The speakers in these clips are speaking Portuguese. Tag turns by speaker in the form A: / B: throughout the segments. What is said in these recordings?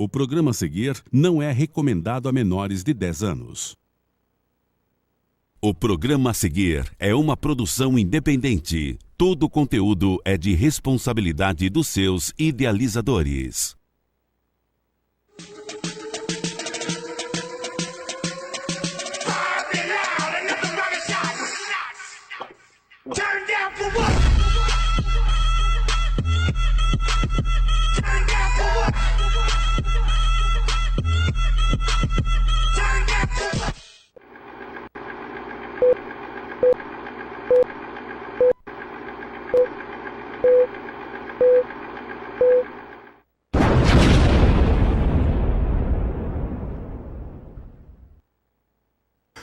A: O programa a seguir não é recomendado a menores de 10 anos. O programa a seguir é uma produção independente. Todo o conteúdo é de responsabilidade dos seus idealizadores.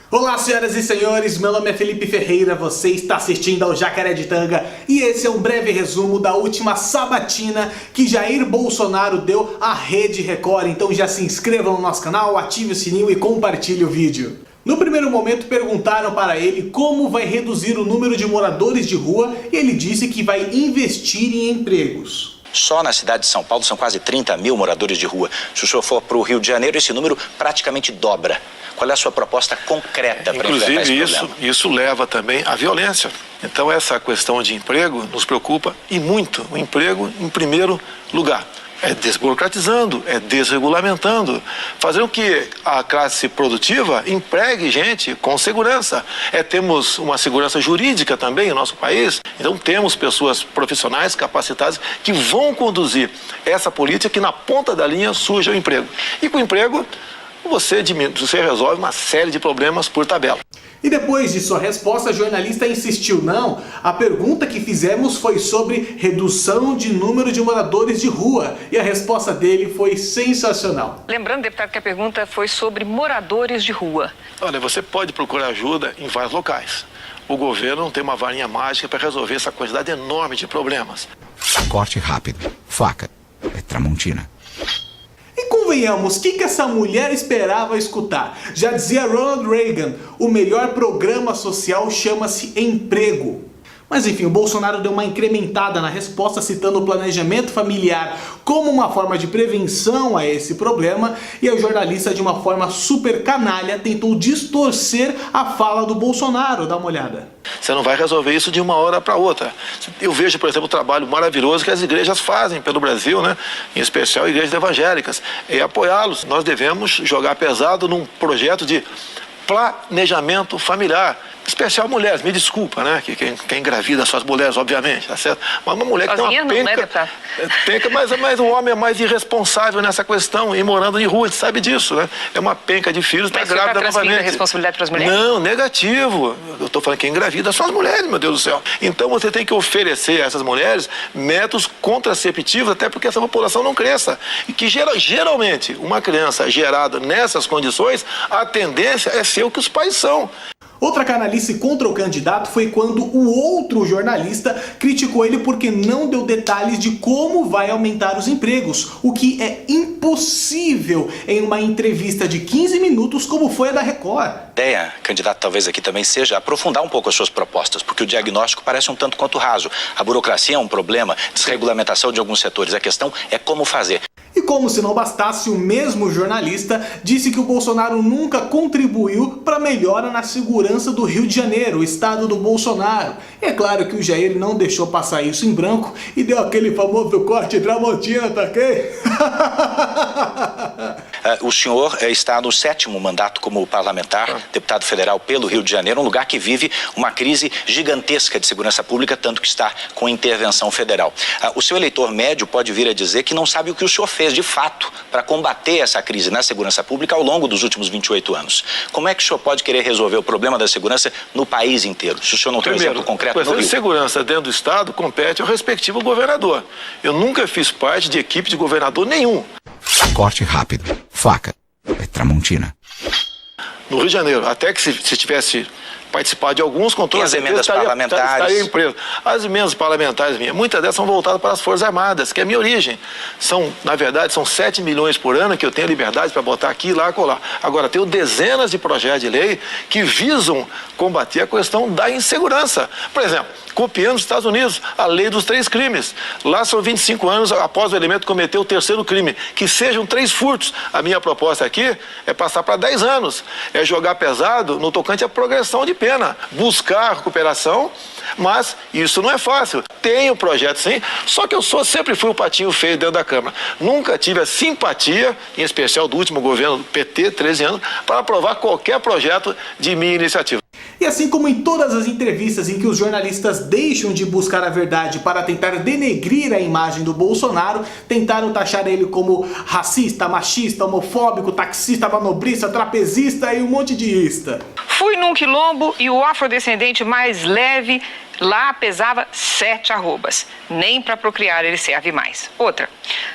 B: Olá, senhoras e senhores, meu nome é Felipe Ferreira, você está assistindo ao Jacareditanga e esse é um breve resumo da última sabatina que Jair Bolsonaro deu à Rede Record. Então já se inscreva no nosso canal, ative o sininho e compartilhe o vídeo. No primeiro momento perguntaram para ele como vai reduzir o número de moradores de rua e ele disse que vai investir em empregos.
C: Só na cidade de São Paulo são quase 30 mil moradores de rua. Se o senhor for para o Rio de Janeiro, esse número praticamente dobra. Qual é a sua proposta concreta para enfrentar esse problema?
D: Isso leva também à violência. Então essa questão de emprego nos preocupa e muito. O emprego em primeiro lugar. É desburocratizando, é desregulamentando, fazendo com que a classe produtiva empregue gente com segurança. Temos uma segurança jurídica também no nosso país, então temos pessoas profissionais capacitadas que vão conduzir essa política que na ponta da linha surja o emprego. E com o emprego você resolve uma série de problemas por tabela.
B: E depois de sua resposta, a jornalista insistiu, não, a pergunta que fizemos foi sobre redução de número de moradores de rua. E a resposta dele foi sensacional.
E: Lembrando, deputado, que a pergunta foi sobre moradores de rua.
D: Olha, você pode procurar ajuda em vários locais. O governo não tem uma varinha mágica para resolver essa quantidade enorme de problemas.
F: Corte rápido. Faca. É Tramontina.
B: E convenhamos, o que essa mulher esperava escutar? Já dizia Ronald Reagan, o melhor programa social chama-se emprego. Mas enfim, o Bolsonaro deu uma incrementada na resposta, citando o planejamento familiar como uma forma de prevenção a esse problema, e o jornalista, de uma forma super canalha, tentou distorcer a fala do Bolsonaro. Dá uma olhada.
D: Você não vai resolver isso de uma hora para outra. Eu vejo, por exemplo, o trabalho maravilhoso que as igrejas fazem pelo Brasil, né? Em especial igrejas evangélicas, e apoiá-los. Nós devemos jogar pesado num projeto de planejamento familiar. Especial mulheres, me desculpa, né? Quem engravida são as mulheres, obviamente, tá certo? Mas uma mulher que tem uma penca, mas o homem é mais irresponsável nessa questão, e morando em rua, a gente sabe disso, né? É uma penca de filhos, está grávida novamente.
E: A responsabilidade para as mulheres?
D: Não, negativo. Eu estou falando que quem engravida são as mulheres, meu Deus do céu. Então você tem que oferecer a essas mulheres métodos contraceptivos, até porque essa população não cresça. E que geralmente, uma criança gerada nessas condições, a tendência é ser o que os pais são.
B: Outra canalice contra o candidato foi quando o outro jornalista criticou ele porque não deu detalhes de como vai aumentar os empregos, o que é impossível em uma entrevista de 15 minutos como foi a da Record.
C: A ideia, candidato, talvez aqui também seja aprofundar um pouco as suas propostas, porque o diagnóstico parece um tanto quanto raso. A burocracia é um problema, desregulamentação de alguns setores, a questão é como fazer.
B: E como se não bastasse, o mesmo jornalista disse que o Bolsonaro nunca contribuiu para a melhora na segurança do Rio de Janeiro, o estado do Bolsonaro. E é claro que o Jair não deixou passar isso em branco e deu aquele famoso corte Tramontina, tá ok?
C: O senhor está no 7º mandato como parlamentar, deputado federal pelo Rio de Janeiro, um lugar que vive uma crise gigantesca de segurança pública, tanto que está com intervenção federal. O seu eleitor médio pode vir a dizer que não sabe o que o senhor fez de fato para combater essa crise na segurança pública ao longo dos últimos 28 anos. Como é que o senhor pode querer resolver o problema da segurança no país inteiro, se o senhor não tem um exemplo concreto no Rio?
D: A questão de segurança dentro do Estado compete ao respectivo governador. Eu nunca fiz parte de equipe de governador nenhum.
F: Corte rápido. Faca. É Tramontina.
D: No Rio de Janeiro, até que se tivesse participar de alguns, com todas
C: as emendas parlamentares.
D: Estaria preso. As emendas parlamentares minhas, muitas delas são voltadas para as Forças Armadas, que é a minha origem. Na verdade, são 7 milhões por ano que eu tenho liberdade para botar aqui, lá, colar. Agora, tenho dezenas de projetos de lei que visam combater a questão da insegurança. Por exemplo, copiando os Estados Unidos, a lei dos 3 crimes. Lá são 25 anos após o elemento cometer o terceiro crime. Que sejam 3 furtos. A minha proposta aqui é passar para 10 anos. É jogar pesado no tocante à progressão de pena. Buscar recuperação, mas isso não é fácil. Tenho projeto sim, só que eu sempre fui o patinho feio dentro da Câmara. Nunca tive a simpatia, em especial do último governo PT, 13 anos, para aprovar qualquer projeto de minha iniciativa.
B: E assim como em todas as entrevistas em que os jornalistas deixam de buscar a verdade para tentar denegrir a imagem do Bolsonaro, tentaram taxar ele como racista, machista, homofóbico, taxista, manobrista, trapezista e um monte de ista.
E: Fui num quilombo e o afrodescendente mais leve lá pesava 7 arrobas. Nem para procriar ele serve mais. Outra,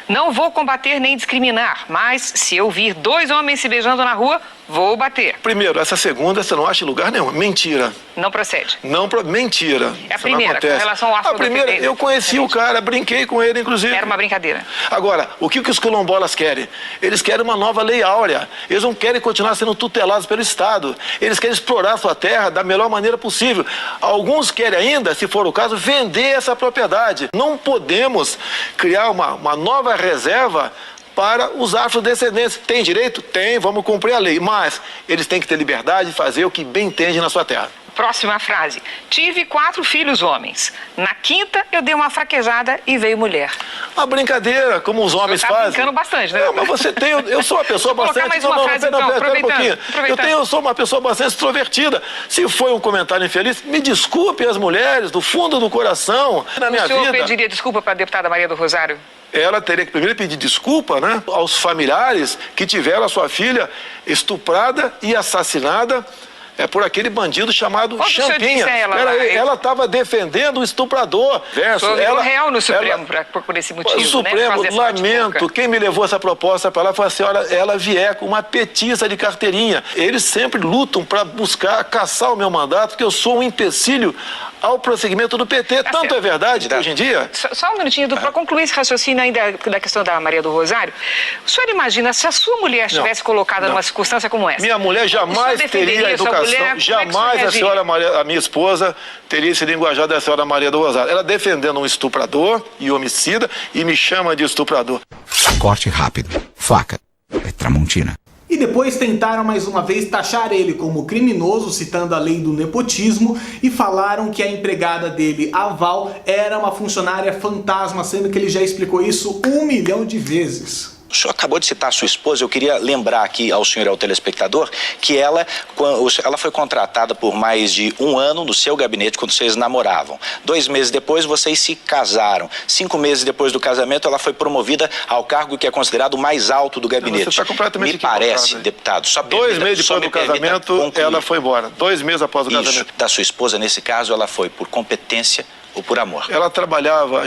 E: não vou combater nem discriminar, mas se eu vir 2 homens se beijando na rua, vou bater.
D: Primeiro, essa segunda você não acha em lugar nenhum. Mentira.
E: Não procede.
D: Mentira.
E: É a primeira, com relação ao afrodescendente.
D: A primeira, eu conheci o cara, brinquei com ele, inclusive.
E: Era uma brincadeira.
D: Agora, o que os quilombolas querem? Eles querem uma nova lei áurea. Eles não querem continuar sendo tutelados pelo Estado. Eles querem explorar a sua terra da melhor maneira possível. Alguns querem ainda, se for o caso, vender essa propriedade. Não podemos criar uma nova reserva para os afrodescendentes. Tem direito? Tem, vamos cumprir a lei. Mas eles têm que ter liberdade de fazer o que bem entende na sua terra.
E: Próxima frase. Tive 4 filhos homens. Na quinta, eu dei uma fraquejada e veio mulher.
D: Uma brincadeira, como os homens fazem.
E: Brincando bastante, né?
D: Não, mas você tem... Eu sou uma pessoa bastante...
E: Mais uma frase, então, aproveitando.
D: Eu sou uma pessoa bastante extrovertida. Se foi um comentário infeliz, me desculpe as mulheres, do fundo do coração, na minha vida.
E: O senhor pediria desculpa para a deputada Maria do Rosário?
D: Ela teria que primeiro pedir desculpa, né, aos familiares que tiveram a sua filha estuprada e assassinada por aquele bandido chamado Champinha. Ela estava defendendo o estuprador.
E: Ela real no Supremo por esse motivo.
D: O Supremo,
E: né,
D: lamento, quem me levou essa proposta para lá foi a senhora Ela Vier, com uma petista de carteirinha. Eles sempre lutam para buscar caçar o meu mandato, porque eu sou um empecilho ao prosseguimento do PT. Tanto certo. É verdade que hoje em dia...
E: Só um minutinho, para concluir esse raciocínio ainda da questão da Maria do Rosário, o senhor imagina se a sua mulher estivesse colocada numa circunstância como essa?
D: Minha mulher jamais teria a educação, jamais a senhora Maria, a minha esposa, teria esse linguajar da senhora Maria do Rosário. Ela defendendo um estuprador e homicida e me chama de estuprador.
F: Corte rápido. Faca. É Tramontina.
B: E depois tentaram mais uma vez taxar ele como criminoso, citando a lei do nepotismo, e falaram que a empregada dele, a Val, era uma funcionária fantasma, sendo que ele já explicou isso 1 milhão de vezes.
C: O senhor acabou de citar a sua esposa, eu queria lembrar aqui ao senhor e ao telespectador que ela foi contratada por mais de 1 ano no seu gabinete quando vocês namoravam. 2 meses depois vocês se casaram. 5 meses depois do casamento ela foi promovida ao cargo que é considerado o mais alto do gabinete.
D: Você está completamente
C: equivocado. Me parece, deputado, só
D: 2 meses depois do casamento ela foi embora. 2 meses após o casamento.
C: Da sua esposa, nesse caso, ela foi por competência ou por amor?
D: Ela trabalhava,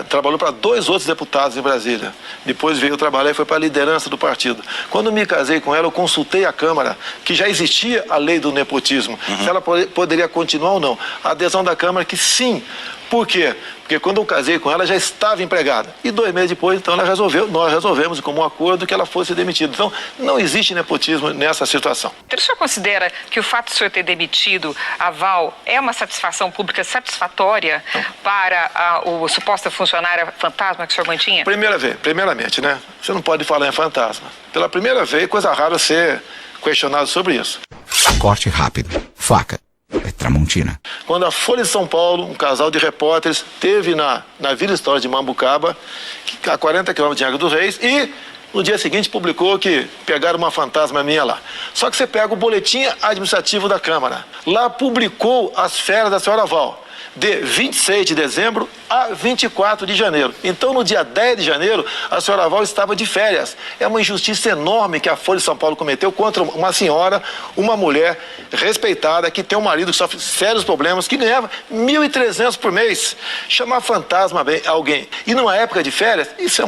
D: trabalhou para 2 outros deputados em Brasília. Depois veio trabalhar e foi para a liderança do partido. Quando me casei com ela, eu consultei a Câmara, que já existia a lei do nepotismo. Se ela poderia continuar ou não. A adesão da Câmara que sim. Por quê? Porque quando eu casei com ela, já estava empregada. E 2 meses depois, então, nós resolvemos, como um acordo, que ela fosse demitida. Então, não existe nepotismo nessa situação.
E: O senhor considera que o fato de o senhor ter demitido a Val é uma satisfação pública satisfatória para a suposta funcionária fantasma que o senhor mantinha?
D: Primeiramente, né? Você não pode falar em fantasma. Pela primeira vez, coisa rara ser questionado sobre isso.
F: Corte rápido. Faca. É Tramontina.
D: Quando a Folha de São Paulo, um casal de repórteres, teve na Vila Histórica de Mambucaba, a 40 quilômetros de Angra dos Reis, e no dia seguinte publicou que pegaram uma fantasma minha lá. Só que você pega o boletim administrativo da Câmara. Lá publicou as férias da senhora Val, de 26 de dezembro a 24 de janeiro. Então, no dia 10 de janeiro, a senhora Val estava de férias. É uma injustiça enorme que a Folha de São Paulo cometeu contra uma senhora, uma mulher respeitada, que tem um marido que sofre sérios problemas, que ganhava R$1.300 por mês. Chamar fantasma alguém. E numa época de férias, isso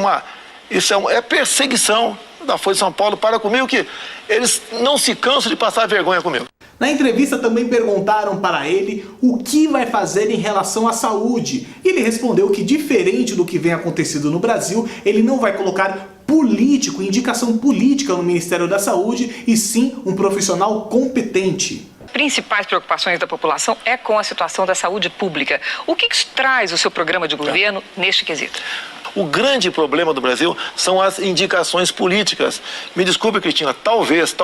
D: é perseguição da Folha de São Paulo para comigo, que eles não se cansam de passar vergonha comigo.
B: Na entrevista também perguntaram para ele o que vai fazer em relação à saúde. E ele respondeu que, diferente do que vem acontecendo no Brasil, ele não vai colocar político, indicação política no Ministério da Saúde, e sim um profissional competente.
E: Principais preocupações da população é com a situação da saúde pública. O que traz o seu programa de governo neste quesito?
D: O grande problema do Brasil são as indicações políticas. Me desculpe, Cristina, talvez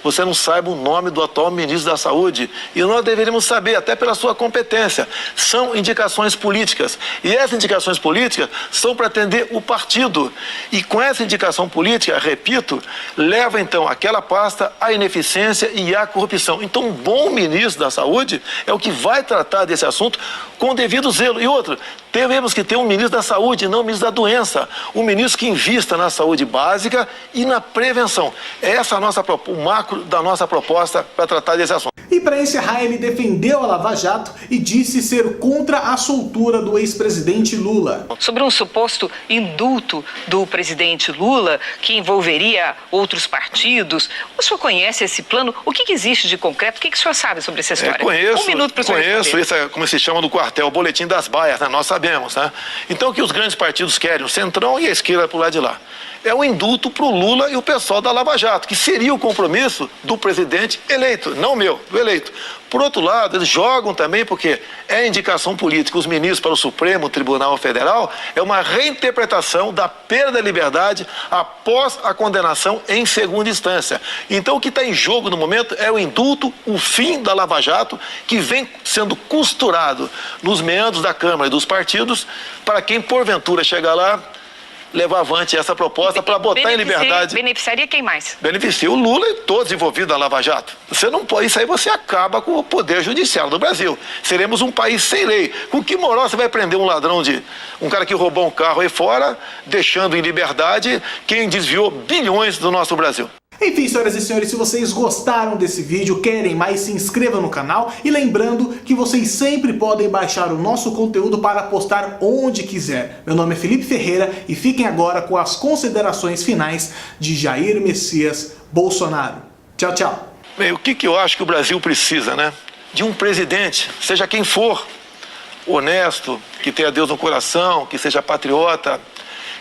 D: você não saiba o nome do atual ministro da Saúde. E nós deveríamos saber, até pela sua competência. São indicações políticas. E essas indicações políticas são para atender o partido. E com essa indicação política, repito, leva então aquela pasta à ineficiência e à corrupção. Então, um bom ministro da Saúde é o que vai tratar desse assunto com devido zelo. E outro, temos que ter um ministro da Saúde, não um ministro da doença. Um ministro que invista na saúde básica e na prevenção. Essa é o macro da nossa proposta para tratar desse assunto.
B: E para encerrar, ele defendeu a Lava Jato e disse ser contra a soltura do ex-presidente Lula.
E: Sobre um suposto indulto do presidente Lula, que envolveria outros partidos, o senhor conhece esse plano? O que existe de concreto? O que o senhor sabe sobre essa história?
D: Conheço,
E: um minuto para o senhor
D: conheço.
E: responder.
D: Isso é como se chama no quartel, o boletim das baias, né? Nós sabemos, né? Então, o que os grandes partidos querem, o Centrão e a esquerda por lá de lá, é um indulto para o Lula e o pessoal da Lava Jato, que seria o compromisso do presidente eleito, não meu, do eleito. Por outro lado, eles jogam também, porque é indicação política, os ministros para o Supremo Tribunal Federal, é uma reinterpretação da perda da liberdade após a condenação em segunda instância. Então, o que está em jogo no momento é o indulto, o fim da Lava Jato, que vem sendo costurado nos meandros da Câmara e dos partidos, para quem porventura chegar lá, levar avante essa proposta para botar em liberdade.
E: Beneficiaria quem mais?
D: Beneficia o Lula e todos envolvidos na Lava Jato. Você não pode, isso aí você acaba com o poder judiciário do Brasil. Seremos um país sem lei. Com que moral você vai prender um ladrão um cara que roubou um carro aí fora, deixando em liberdade quem desviou bilhões do nosso Brasil?
B: Enfim, senhoras e senhores, se vocês gostaram desse vídeo, querem mais, se inscreva no canal. E lembrando que vocês sempre podem baixar o nosso conteúdo para postar onde quiser. Meu nome é Felipe Ferreira e fiquem agora com as considerações finais de Jair Messias Bolsonaro. Tchau, tchau.
D: Bem, o que eu acho que o Brasil precisa, né? De um presidente, seja quem for, honesto, que tenha Deus no coração, que seja patriota,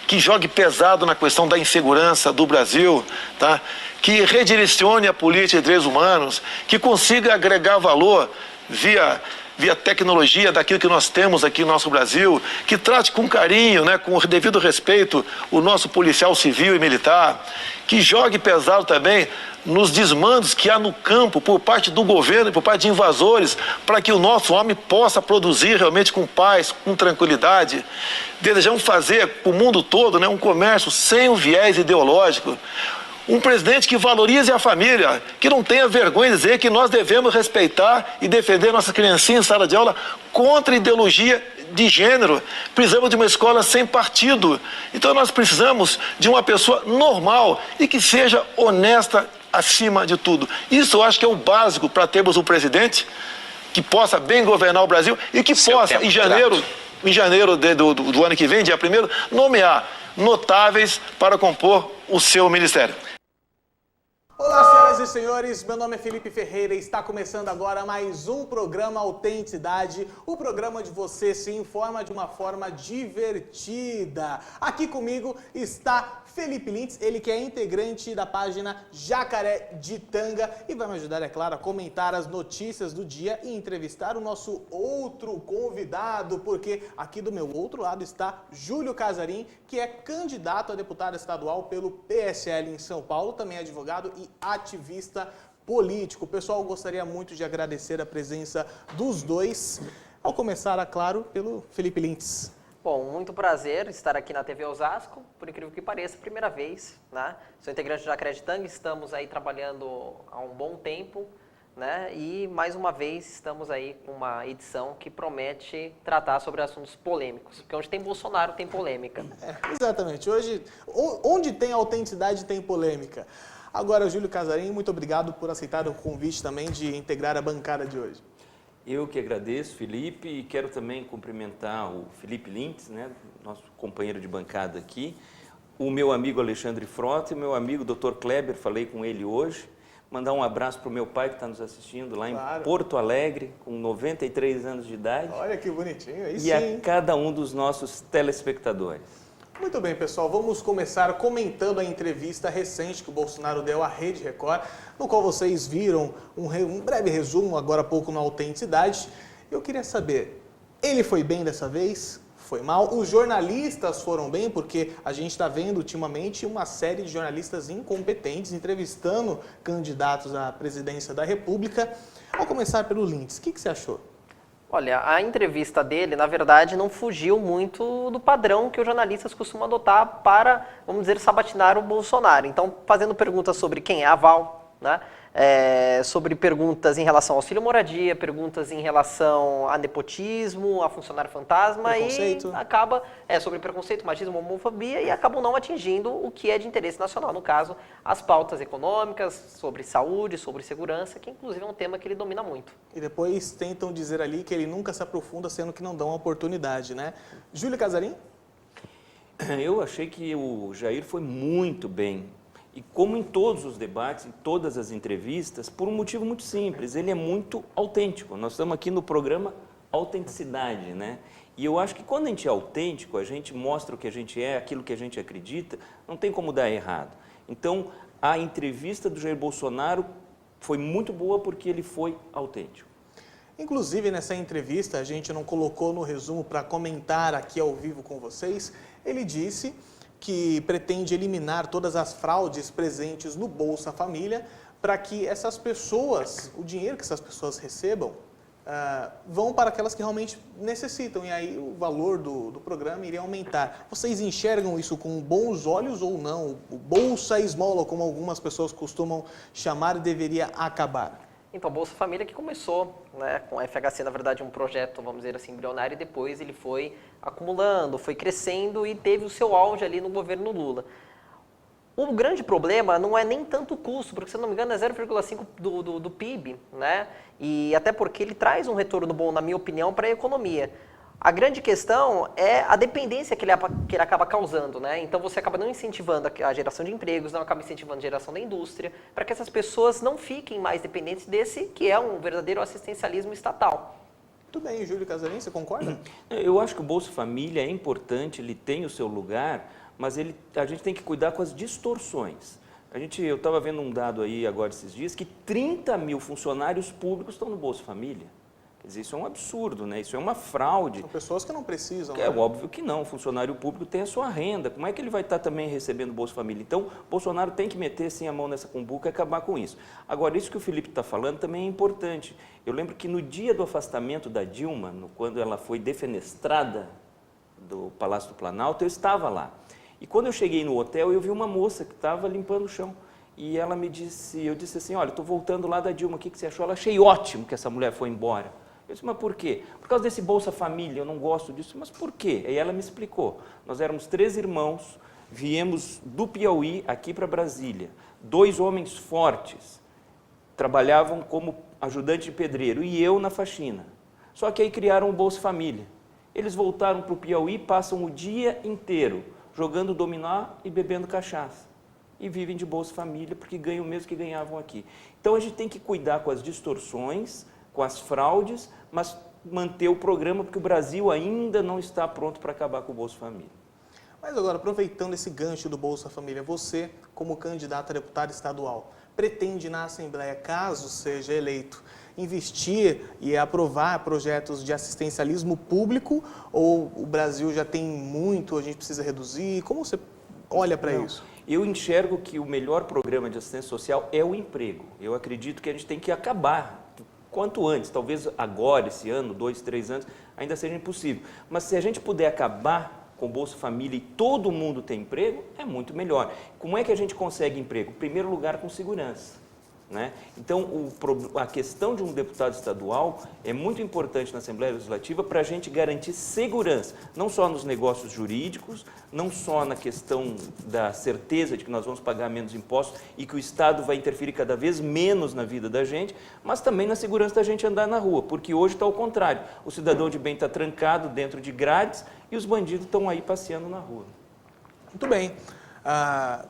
D: que jogue pesado na questão da insegurança do Brasil, tá? Que redirecione a política de direitos humanos, que consiga agregar valor via tecnologia daquilo que nós temos aqui no nosso Brasil, que trate com carinho, né, com o devido respeito, o nosso policial civil e militar, que jogue pesado também nos desmandos que há no campo por parte do governo e por parte de invasores, para que o nosso homem possa produzir realmente com paz, com tranquilidade. Desejamos fazer para o mundo todo, né, um comércio sem o viés ideológico. Um presidente que valorize a família, que não tenha vergonha de dizer que nós devemos respeitar e defender nossas criancinhas em sala de aula contra a ideologia de gênero. Precisamos de uma escola sem partido. Então nós precisamos de uma pessoa normal e que seja honesta acima de tudo. Isso eu acho que é o básico para termos um presidente que possa bem governar o Brasil e que possa, em janeiro do ano que vem, dia 1º, nomear notáveis para compor o seu ministério.
B: Olá, senhoras e senhores, meu nome é Felipe Ferreira e está começando agora mais um programa Autenticidade, o programa onde você se informa de uma forma divertida. Aqui comigo está Felipe Lintz, ele que é integrante da página Jacaré de Tanga e vai me ajudar, é claro, a comentar as notícias do dia e entrevistar o nosso outro convidado, porque aqui do meu outro lado está Júlio Casarim, que é candidato a deputado estadual pelo PSL em São Paulo, também é advogado e ativista político. Pessoal, eu gostaria muito de agradecer a presença dos dois, ao começar, é claro, pelo Felipe Lintz.
G: Bom, muito prazer estar aqui na TV Osasco, por incrível que pareça, primeira vez, né? Sou integrante do Jacaré de Tanga, estamos aí trabalhando há um bom tempo, né? E mais uma vez estamos aí com uma edição que promete tratar sobre assuntos polêmicos, porque onde tem Bolsonaro tem polêmica.
B: Exatamente, hoje, onde tem autenticidade tem polêmica. Agora, Júlio Casarim, muito obrigado por aceitar o convite também de integrar a bancada de hoje.
H: Eu que agradeço, Felipe, e quero também cumprimentar o Felipe Lintz, né, nosso companheiro de bancada aqui, o meu amigo Alexandre Frota e o meu amigo Dr. Kleber, falei com ele hoje, Mandar um abraço para o meu pai que está nos assistindo lá
B: Claro.
H: em Porto Alegre, com 93 anos de idade.
B: Olha que bonitinho, aí
H: E
B: sim.
H: a cada um dos nossos telespectadores.
B: Muito bem, pessoal, vamos começar comentando a entrevista recente que o Bolsonaro deu à Rede Record, no qual vocês viram um breve resumo agora há pouco na Autenticidade. Eu queria saber, ele foi bem dessa vez? Foi mal? Os jornalistas foram bem? Porque a gente está vendo ultimamente uma série de jornalistas incompetentes entrevistando candidatos à presidência da República. Vou começar pelo Lintz. O que você achou?
G: Olha, a entrevista dele, na verdade, não fugiu muito do padrão que os jornalistas costumam adotar para, vamos dizer, sabatinar o Bolsonaro. Então, fazendo perguntas sobre quem é a Val, né? Sobre perguntas em relação ao auxílio moradia, perguntas em relação a nepotismo, a funcionário fantasma
B: Preconceito.
G: e acaba sobre preconceito, machismo, homofobia e acabam não atingindo o que é de interesse nacional, no caso, as pautas econômicas, sobre saúde, sobre segurança, que inclusive é um tema que ele domina muito.
B: E depois tentam dizer ali que ele nunca se aprofunda, sendo que não dão a oportunidade, né? Júlio Casarim?
H: Eu achei que o Jair foi muito bem. E como em todos os debates, em todas as entrevistas, por um motivo muito simples, ele é muito autêntico. Nós estamos aqui no programa Autenticidade, né? E eu acho que quando a gente é autêntico, a gente mostra o que a gente é, aquilo que a gente acredita, não tem como dar errado. Então, a entrevista do Jair Bolsonaro foi muito boa porque ele foi autêntico.
B: Inclusive, nessa entrevista, a gente não colocou no resumo para comentar aqui ao vivo com vocês, ele disse que pretende eliminar todas as fraudes presentes no Bolsa Família para que essas pessoas, o dinheiro que essas pessoas recebam, vão para aquelas que realmente necessitam e aí o valor do programa iria aumentar. Vocês enxergam isso com bons olhos ou não? O Bolsa Esmola, como algumas pessoas costumam chamar, deveria acabar?
G: Então, Bolsa Família que começou, né, com a FHC, na verdade, um projeto, vamos dizer assim, embrionário, e depois ele foi acumulando, foi crescendo e teve o seu auge ali no governo Lula. O grande problema não é nem tanto o custo, porque, se não me engano, é 0,5% do PIB, né? E até porque ele traz um retorno bom, na minha opinião, para a economia. A grande questão é a dependência que ele acaba causando, né? Então você acaba não incentivando a geração de empregos, não acaba incentivando a geração da indústria, para que essas pessoas não fiquem mais dependentes desse, que é um verdadeiro assistencialismo estatal.
B: Muito bem, Júlio Casarim, você concorda?
H: Eu acho que o Bolsa Família é importante, ele tem o seu lugar, mas a gente tem que cuidar com as distorções. Eu estava vendo um dado aí agora esses dias, que 30 mil funcionários públicos estão no Bolsa Família. Quer dizer, isso é um absurdo, né? Isso é uma fraude.
B: São pessoas que não precisam.
H: É óbvio que não, o funcionário público tem a sua renda, como é que ele vai estar também recebendo Bolsa Família? Então, Bolsonaro tem que meter sim a mão nessa cumbuca e acabar com isso. Agora, isso que o Felipe está falando também é importante. Eu lembro que no dia do afastamento da Dilma, quando ela foi defenestrada do Palácio do Planalto, eu estava lá. E quando eu cheguei no hotel, eu vi uma moça que estava limpando o chão. E ela eu disse assim, olha, estou voltando lá da Dilma, o que você achou? Ela achei ótimo que essa mulher foi embora. Eu disse, mas por quê? Por causa desse Bolsa Família, eu não gosto disso. Mas por quê? Aí ela me explicou. Nós éramos 3 irmãos, viemos do Piauí aqui para Brasília. 2 homens fortes, trabalhavam como ajudante de pedreiro e eu na faxina. Só que aí criaram o Bolsa Família. Eles voltaram para o Piauí, passam o dia inteiro jogando dominó e bebendo cachaça. E vivem de Bolsa Família porque ganham o mesmo que ganhavam aqui. Então a gente tem que cuidar com as distorções, com as fraudes, mas manter o programa, porque o Brasil ainda não está pronto para acabar com o Bolsa Família.
B: Mas agora, aproveitando esse gancho do Bolsa Família, você, como candidato a deputado estadual, pretende na Assembleia, caso seja eleito, investir e aprovar projetos de assistencialismo público, ou o Brasil já tem muito, a gente precisa reduzir? Como você olha para isso?
H: Eu enxergo que o melhor programa de assistência social é o emprego. Eu acredito que a gente tem que acabar quanto antes, talvez agora, esse ano, 2, 3 anos, ainda seja impossível. Mas se a gente puder acabar com o Bolsa Família e todo mundo ter emprego, é muito melhor. Como é que a gente consegue emprego? Em primeiro lugar, com segurança, né? Então, a questão de um deputado estadual é muito importante na Assembleia Legislativa para a gente garantir segurança, não só nos negócios jurídicos, não só na questão da certeza de que nós vamos pagar menos impostos e que o Estado vai interferir cada vez menos na vida da gente, mas também na segurança da gente andar na rua, porque hoje está ao contrário. O cidadão de bem está trancado dentro de grades e os bandidos estão aí passeando na rua.
B: Muito bem.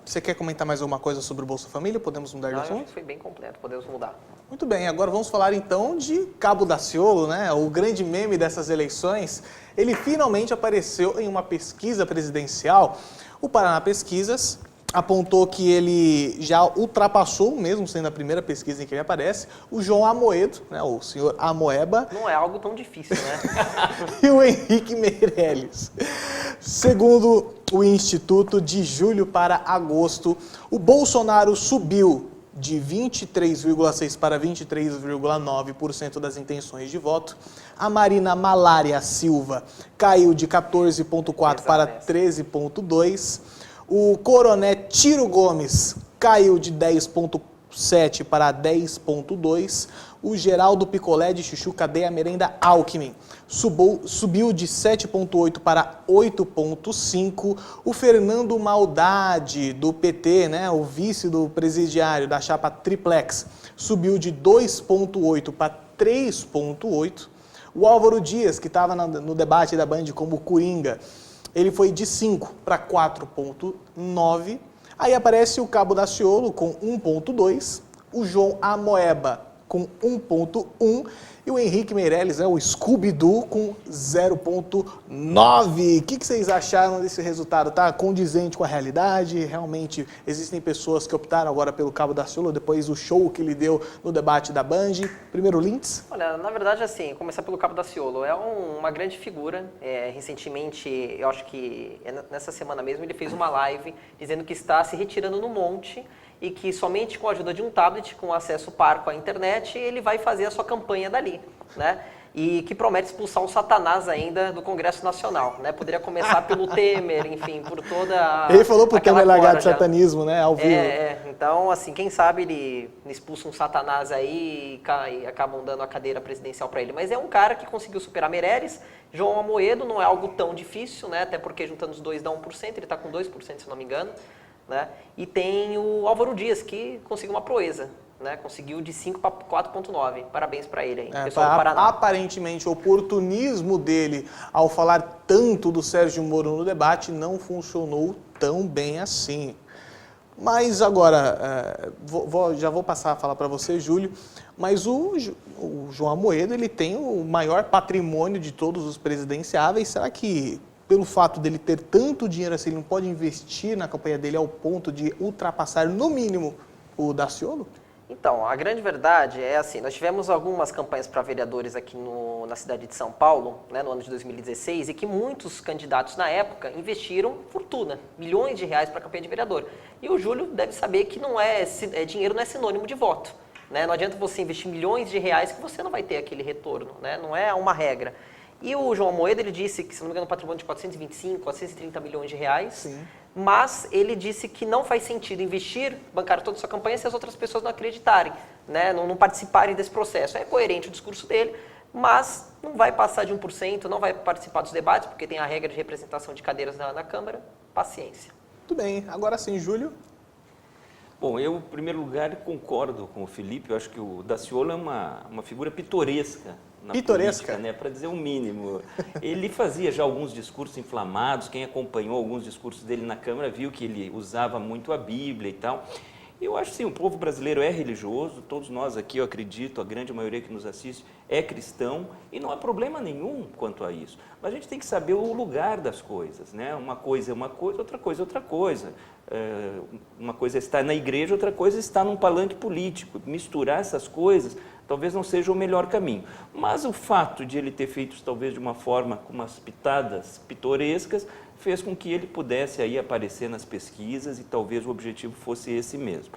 B: Você quer comentar mais alguma coisa sobre o Bolsa Família? Podemos mudar de
G: Não, eu acho
B: assunto?
G: que foi bem completo, podemos mudar.
B: Muito bem, agora vamos falar então de Cabo Daciolo, né? O grande meme dessas eleições. Ele finalmente apareceu em uma pesquisa presidencial. O Paraná Pesquisas apontou que ele já ultrapassou, mesmo sendo a primeira pesquisa em que ele aparece, o João Amoedo, né, o senhor Amoeba.
G: Não é algo tão difícil, né?
B: E o Henrique Meirelles. Segundo o Instituto, de julho para agosto, o Bolsonaro subiu de 23,6% para 23,9% das intenções de voto. A Marina Malária Silva caiu de 14,4% para 13,2%. O Coronel Ciro Gomes caiu de 10,7% para 10,2%. O Geraldo Picolé de Chuchu Cadeia Merenda Alckmin subiu de 7,8% para 8,5%. O Fernando Maldade, do PT, né, o vice do presidiário da chapa Triplex, subiu de 2,8% para 3,8%. O Álvaro Dias, que estava no debate da Band como Coringa, ele foi de 5 para 4,9. Aí aparece o Cabo Daciolo com 1,2. O João Amoeba com 1,1. E o Henrique Meirelles, o Scooby-Doo, com 0,9. O que vocês acharam desse resultado? Tá condizente com a realidade? Realmente existem pessoas que optaram agora pelo Cabo Daciolo, depois do show que ele deu no debate da Band? Primeiro, Lintz?
G: Olha, na verdade, assim, começar pelo Cabo Daciolo, é uma grande figura. Recentemente, eu acho que nessa semana mesmo, ele fez uma live dizendo que está se retirando no monte e que somente com a ajuda de um tablet, com acesso parco à internet, ele vai fazer a sua campanha dali, né? E que promete expulsar o Satanás ainda do Congresso Nacional, né? Poderia começar pelo Temer, enfim, por toda a...
B: Ele falou pro Temer largar de satanismo, né? Ao vivo.
G: Então, assim, quem sabe ele expulsa um Satanás aí e acabam dando a cadeira presidencial para ele. Mas é um cara que conseguiu superar Meirelles. João Amoedo não é algo tão difícil, né? Até porque juntando os dois dá 1%, ele está com 2%, se não me engano. Né? E tem o Álvaro Dias, que conseguiu uma proeza, né? Conseguiu de 5 para 4,9. Parabéns para ele aí, pessoal do Paraná.
B: Aparentemente, o oportunismo dele ao falar tanto do Sérgio Moro no debate não funcionou tão bem assim. Mas agora, já vou passar a falar para você, Júlio, mas o João Amoedo, ele tem o maior patrimônio de todos os presidenciáveis. Será que, pelo fato dele ter tanto dinheiro assim, ele não pode investir na campanha dele ao ponto de ultrapassar, no mínimo, o Daciolo?
G: Então, a grande verdade é assim, nós tivemos algumas campanhas para vereadores aqui na cidade de São Paulo, né, no ano de 2016, e que muitos candidatos na época investiram fortuna, milhões de reais para a campanha de vereador. E o Júlio deve saber que dinheiro não é sinônimo de voto. Né? Não adianta você investir milhões de reais que você não vai ter aquele retorno, né? Não é uma regra. E o João Amoedo, ele disse que, se não me engano, um patrimônio de 425, 430 milhões de reais. Sim. Mas ele disse que não faz sentido investir, bancar toda a sua campanha se as outras pessoas não acreditarem, né? Não participarem desse processo. É coerente o discurso dele, mas não vai passar de 1%, não vai participar dos debates, porque tem a regra de representação de cadeiras na Câmara. Paciência.
B: Muito bem. Agora sim, Júlio.
H: Bom, eu, em primeiro lugar, concordo com o Felipe. Eu acho que o Daciolo é uma figura pitoresca na política, né? Para dizer o mínimo. Ele fazia já alguns discursos inflamados. Quem acompanhou alguns discursos dele na Câmara viu que ele usava muito a Bíblia e tal. Eu acho sim, o povo brasileiro é religioso, todos nós aqui, eu acredito, a grande maioria que nos assiste é cristão, e não há problema nenhum quanto a isso. Mas a gente tem que saber o lugar das coisas, né? Uma coisa é uma coisa, outra coisa é outra coisa. Uma coisa é estar na igreja, outra coisa é estar num palanque político. Misturar essas coisas talvez não seja o melhor caminho. Mas o fato de ele ter feito isso talvez de uma forma com umas pitadas pitorescas, fez com que ele pudesse aí aparecer nas pesquisas e talvez o objetivo fosse esse mesmo.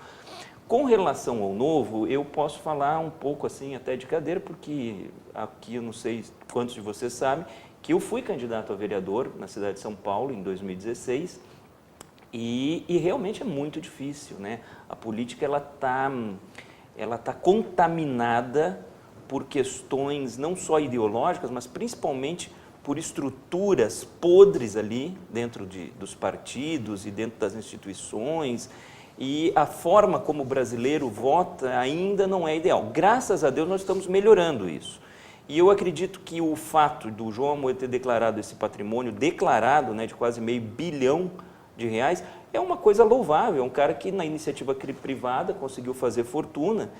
H: Com relação ao Novo, eu posso falar um pouco assim até de cadeira, porque aqui eu não sei quantos de vocês sabem, que eu fui candidato a vereador na cidade de São Paulo em 2016 e realmente é muito difícil, né? A política ela tá contaminada por questões não só ideológicas, mas principalmente por estruturas podres ali dentro dos partidos e dentro das instituições, e a forma como o brasileiro vota ainda não é ideal. Graças a Deus nós estamos melhorando isso. E eu acredito que o fato do João Amoedo ter declarado esse patrimônio, né, de quase $500 milhão de reais, é uma coisa louvável, é um cara que na iniciativa privada conseguiu fazer fortuna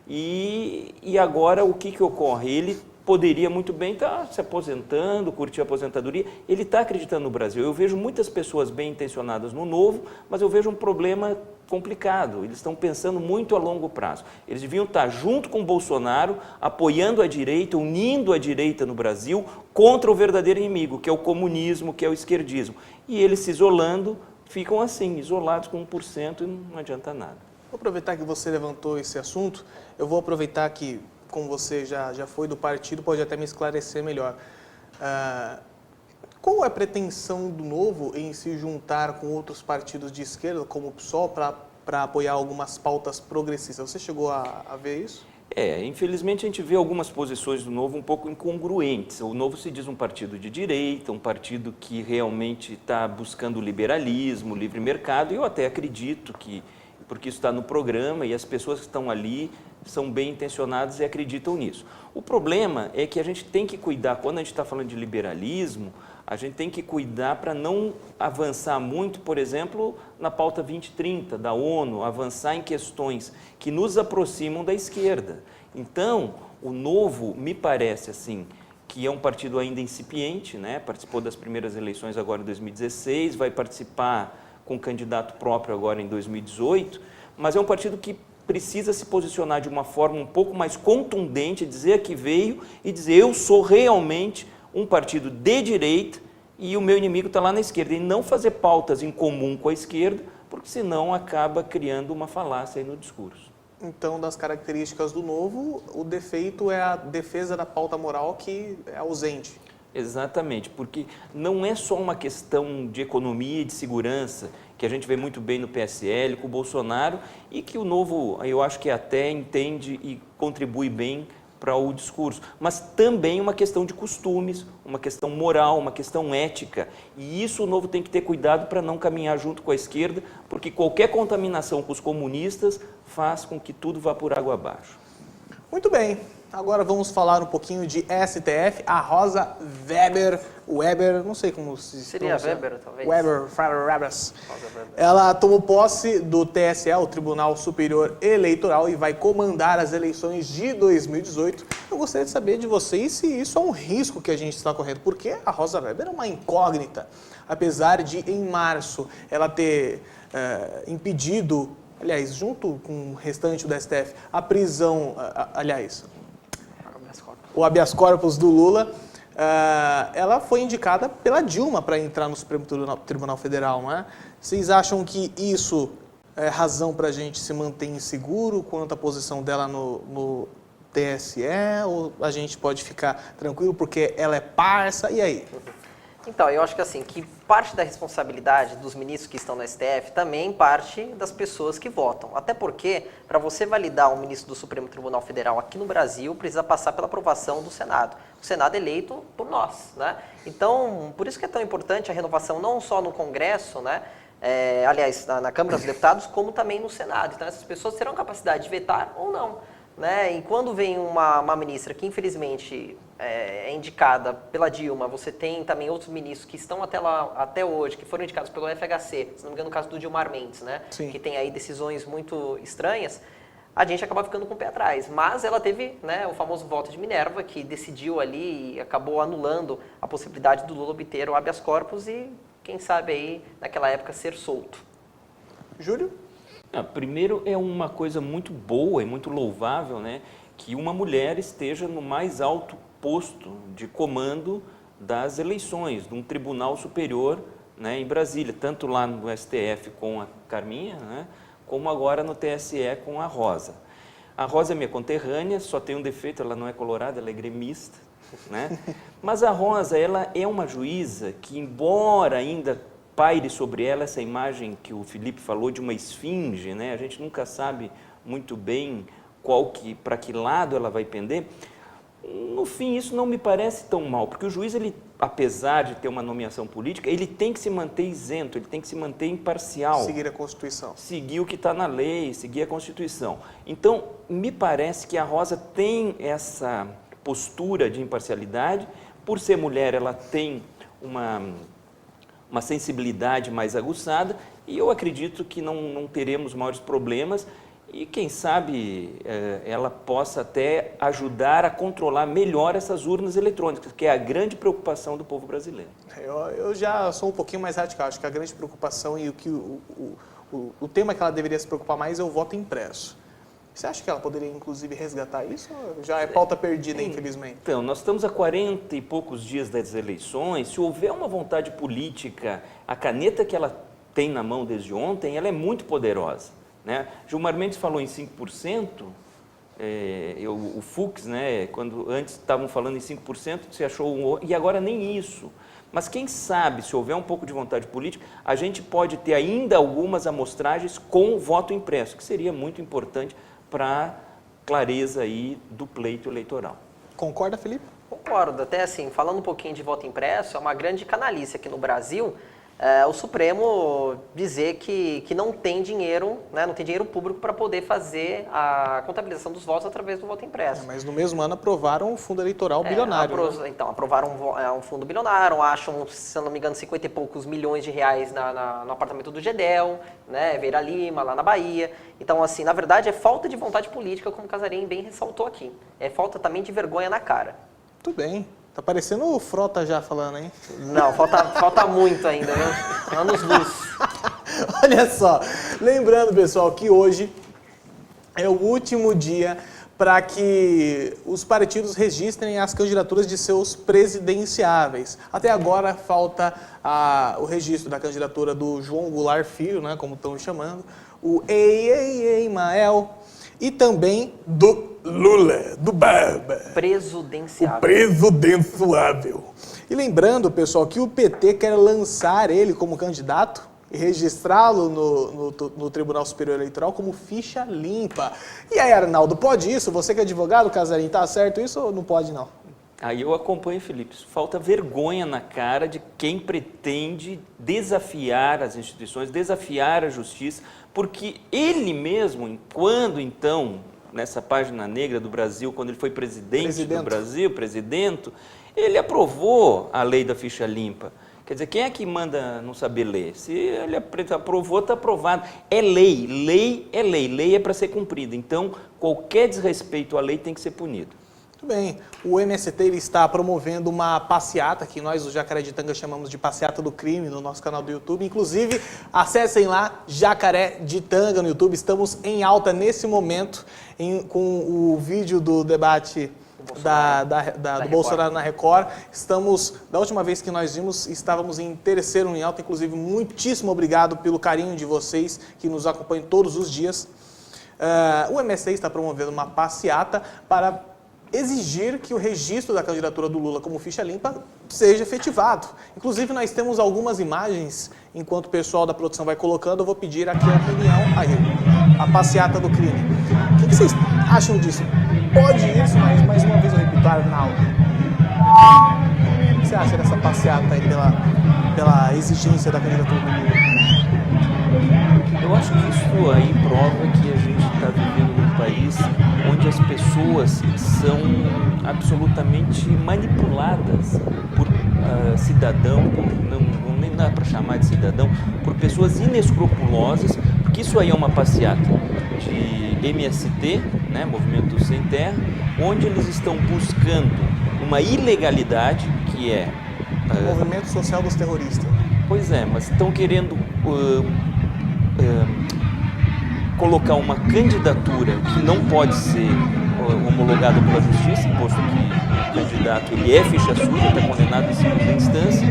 H: e agora o que ocorre? Ele poderia muito bem estar se aposentando, curtir a aposentadoria, ele está acreditando no Brasil. Eu vejo muitas pessoas bem intencionadas no Novo, mas eu vejo um problema complicado, eles estão pensando muito a longo prazo. Eles deviam estar junto com o Bolsonaro, apoiando a direita, unindo a direita no Brasil contra o verdadeiro inimigo, que é o comunismo, que é o esquerdismo. E eles se isolando, ficam assim, isolados com 1% e não adianta nada.
B: Vou aproveitar que você levantou esse assunto, eu vou aproveitar que, como você já foi do partido, pode até me esclarecer melhor. Qual é a pretensão do Novo em se juntar com outros partidos de esquerda, como o PSOL, para apoiar algumas pautas progressistas? Você chegou a ver isso?
H: Infelizmente a gente vê algumas posições do Novo um pouco incongruentes. O Novo se diz um partido de direita, um partido que realmente está buscando liberalismo, livre mercado, e eu até acredito que, porque isso está no programa e as pessoas que estão ali são bem intencionadas e acreditam nisso. O problema é que a gente tem que cuidar, quando a gente está falando de liberalismo, a gente tem que cuidar para não avançar muito, por exemplo, na pauta 2030 da ONU, avançar em questões que nos aproximam da esquerda. Então, o Novo me parece assim, que é um partido ainda incipiente, né? Participou das primeiras eleições agora em 2016, vai participar com candidato próprio agora em 2018, mas é um partido que precisa se posicionar de uma forma um pouco mais contundente, dizer a que veio e dizer eu sou realmente um partido de direita e o meu inimigo está lá na esquerda. E não fazer pautas em comum com a esquerda, porque senão acaba criando uma falácia aí no discurso.
B: Então, das características do Novo, o defeito é a defesa da pauta moral que é ausente.
H: Exatamente, porque não é só uma questão de economia e de segurança, que a gente vê muito bem no PSL, com o Bolsonaro, e que o Novo, eu acho que até entende e contribui bem para o discurso, mas também uma questão de costumes, uma questão moral, uma questão ética, e isso o Novo tem que ter cuidado para não caminhar junto com a esquerda, porque qualquer contaminação com os comunistas faz com que tudo vá por água abaixo.
B: Muito bem, agora vamos falar um pouquinho de STF. A Rosa Weber, não sei como se
G: seria Weber, talvez.
B: Weber. Ela tomou posse do TSE, o Tribunal Superior Eleitoral, e vai comandar as eleições de 2018. Eu gostaria de saber de vocês se isso é um risco que a gente está correndo, porque a Rosa Weber é uma incógnita. Apesar de, em março, ela ter impedido, aliás, junto com o restante do STF, a prisão, o habeas corpus do Lula, ela foi indicada pela Dilma para entrar no Supremo Tribunal Federal, não é? Vocês acham que isso é razão para a gente se manter inseguro quanto à posição dela no TSE? Ou a gente pode ficar tranquilo porque ela é parça? E aí?
G: Então, eu acho que assim, que parte da responsabilidade dos ministros que estão no STF também parte das pessoas que votam. Até porque, para você validar um ministro do Supremo Tribunal Federal aqui no Brasil, precisa passar pela aprovação do Senado. O Senado é eleito por nós, né? Então, por isso que é tão importante a renovação não só no Congresso, né? Aliás, na Câmara dos Deputados, como também no Senado. Então, essas pessoas terão capacidade de vetar ou não, né? E quando vem uma ministra que, infelizmente, é indicada pela Dilma, você tem também outros ministros que estão até hoje, que foram indicados pelo FHC, se não me engano, no caso do Gilmar Mendes, né?
B: Sim.
G: Que tem aí decisões muito estranhas, a gente acaba ficando com o pé atrás. Mas ela teve, né, o famoso voto de Minerva, que decidiu ali e acabou anulando a possibilidade do Lula obter o habeas corpus e, quem sabe aí, naquela época, ser solto.
B: Júlio?
H: Primeiro, é uma coisa muito boa e muito louvável, né, que uma mulher esteja no mais alto posto de comando das eleições, de um tribunal superior, né, em Brasília, tanto lá no STF com a Carminha, né, como agora no TSE com a Rosa. A Rosa é minha conterrânea, só tem um defeito, ela não é colorada, ela é gremista, né? Mas a Rosa, ela é uma juíza que, embora ainda paire sobre ela essa imagem que o Felipe falou de uma esfinge, né? A gente nunca sabe muito bem para que lado ela vai pender. No fim, isso não me parece tão mal, porque o juiz, ele, apesar de ter uma nomeação política, ele tem que se manter isento, ele tem que se manter imparcial.
B: Seguir a Constituição.
H: Seguir o que está na lei, seguir a Constituição. Então, me parece que a Rosa tem essa postura de imparcialidade. Por ser mulher, ela tem uma sensibilidade mais aguçada, e eu acredito que não teremos maiores problemas e, quem sabe, ela possa até ajudar a controlar melhor essas urnas eletrônicas, que é a grande preocupação do povo brasileiro.
B: Eu já sou um pouquinho mais radical, acho que a grande preocupação e o tema que ela deveria se preocupar mais é o voto impresso. Você acha que ela poderia, inclusive, resgatar isso? Ou já é pauta perdida, infelizmente?
H: Então, nós estamos a 40 e poucos dias das eleições. Se houver uma vontade política, a caneta que ela tem na mão desde ontem, ela é muito poderosa, né? Gilmar Mendes falou em 5%, o Fux, né, quando antes estavam falando em 5%, se achou e agora nem isso. Mas quem sabe, se houver um pouco de vontade política, a gente pode ter ainda algumas amostragens com o voto impresso, que seria muito importante para clareza aí do pleito eleitoral.
B: Concorda, Felipe?
G: Concordo. Até assim, falando um pouquinho de voto impresso, é uma grande canalice aqui no Brasil o Supremo dizer que não tem dinheiro, né, não tem dinheiro público para poder fazer a contabilização dos votos através do voto impresso.
B: Mas no mesmo ano aprovaram um fundo eleitoral bilionário. Né?
G: Então, aprovaram um fundo bilionário, acham, se eu não me engano, 50 e poucos milhões de reais no apartamento do Gedel, né, Veira Lima, lá na Bahia. Então, assim, na verdade, é falta de vontade política, como o Casarim bem ressaltou aqui. É falta também de vergonha na cara.
B: Tudo bem. Tá parecendo o Frota já falando, hein?
G: Não, falta muito ainda, viu? Anos-luz.
B: Olha só, lembrando, pessoal, que hoje é o último dia para que os partidos registrem as candidaturas de seus presidenciáveis. Até agora falta o registro da candidatura do João Goulart Filho, né, como estão chamando, o Mael, e também do Lula, do Barba.
G: Presidenciável.
B: O presidenciável. E lembrando, pessoal, que o PT quer lançar ele como candidato e registrá-lo no Tribunal Superior Eleitoral como ficha limpa. E aí, Arnaldo, pode isso? Você que é advogado, Casarim, tá certo isso ou não pode, não?
H: Aí eu acompanho, Felipe. Falta vergonha na cara de quem pretende desafiar as instituições, desafiar a justiça, porque ele mesmo, quando então, nessa página negra do Brasil, quando ele foi presidente do Brasil, ele aprovou a lei da ficha limpa. Quer dizer, quem é que manda não saber ler? Se ele aprovou, está aprovado. É lei, lei é lei, lei é para ser cumprida. Então, qualquer desrespeito à lei tem que ser punido.
B: Muito bem, o MST ele está promovendo uma passeata, que nós do Jacareditanga chamamos de passeata do crime, no nosso canal do YouTube. Inclusive, acessem lá, Jacareditanga no YouTube. Estamos em alta nesse momento com o vídeo do debate do Bolsonaro na Record. Da última vez que nós vimos, estávamos em terceiro em alta. Inclusive, muitíssimo obrigado pelo carinho de vocês que nos acompanham todos os dias. O MST está promovendo uma passeata para exigir que o registro da candidatura do Lula como ficha limpa seja efetivado. Inclusive, nós temos algumas imagens, enquanto o pessoal da produção vai colocando, eu vou pedir aqui a opinião, a passeata do crime. O que vocês acham disso? Pode isso, mas mais uma vez eu repito, Arnaldo. O que você acha dessa passeata aí pela exigência da candidatura do Lula?
H: Eu acho que isso aí prova que a gente está vivendo num país onde as pessoas são absolutamente manipuladas por cidadão, nem dá para chamar de cidadão, por pessoas inescrupulosas, porque isso aí é uma passeata de MST, né, Movimento Sem Terra, onde eles estão buscando uma ilegalidade que é...
B: Movimento Social dos Terroristas.
H: Pois é, mas estão querendo... colocar uma candidatura que não pode ser homologada pela justiça, posto que o candidato ele é ficha suja, está condenado em segunda instância,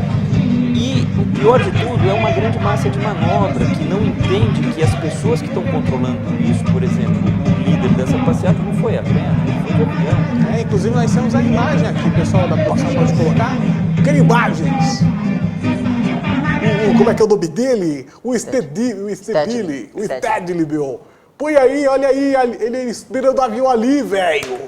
H: e o pior de tudo é uma grande massa de manobra que não entende que as pessoas que estão controlando isso, por exemplo, o líder dessa passeata não foi a pé, não foi de avião.
B: Inclusive nós temos a imagem aqui, pessoal da produção pode colocar, quero imagens. Como é que é o nome dele? O Stedley, meu. Põe aí, olha aí, ele esperando o avião ali, velho.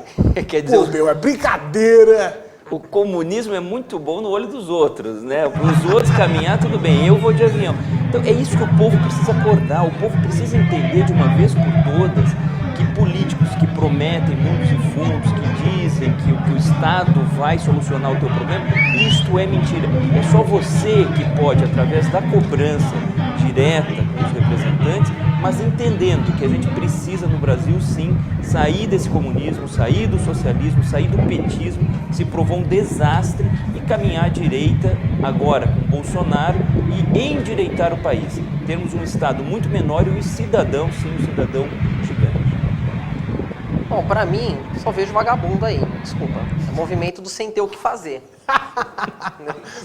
H: Quer dizer,
B: meu, é brincadeira.
H: O comunismo é muito bom no olho dos outros, né? Os outros caminhar, tudo bem, eu vou de avião. Então, é isso que o povo precisa acordar, o povo precisa entender de uma vez por todas que políticos que prometem mundos e fundos, que dizem dizer que o Estado vai solucionar o teu problema, isto é mentira. É só você que pode, através da cobrança direta com os representantes, mas entendendo que a gente precisa no Brasil, sim, sair desse comunismo, sair do socialismo, sair do petismo, que se provou um desastre, e caminhar à direita agora com Bolsonaro e endireitar o país. Termos um Estado muito menor e um cidadão, sim, um cidadão gigante.
G: Bom, pra mim, só vejo vagabundo aí, desculpa. É movimento do sem ter o que fazer.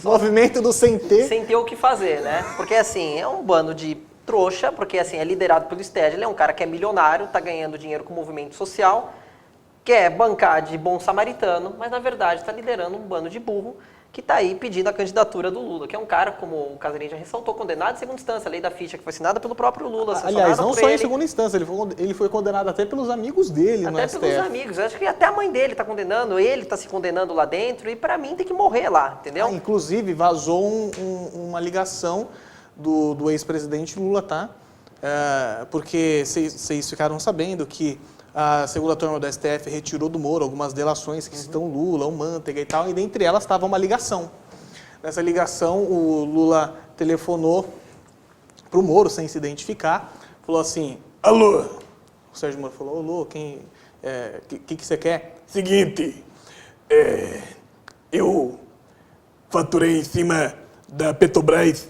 B: Movimento do sem ter.
G: Sem ter o que fazer, né? Porque assim, é um bando de trouxa, porque assim, é liderado pelo Stedley, é um cara que é milionário, tá ganhando dinheiro com o movimento social, quer bancar de bom samaritano, mas na verdade tá liderando um bando de burro que tá aí pedindo a candidatura do Lula, que é um cara, como o Casarim já ressaltou, condenado em segunda instância, a lei da ficha que foi assinada pelo próprio Lula.
B: Aliás, não só em segunda instância, ele foi condenado até pelos amigos dele no STF.
G: Até pelos amigos, acho que até a mãe dele tá condenando, ele tá se condenando lá dentro, e pra mim tem que morrer lá, entendeu?
B: Inclusive, vazou uma ligação do ex-presidente Lula, tá? Porque vocês ficaram sabendo que a segunda turma do STF retirou do Moro algumas delações que citam Lula, o Manteiga e tal, e dentre elas estava uma ligação. Nessa ligação, o Lula telefonou para o Moro, sem se identificar, falou assim: alô? O Sérgio Moro falou: alô, que você quer? Seguinte, eu faturei em cima da Petrobras,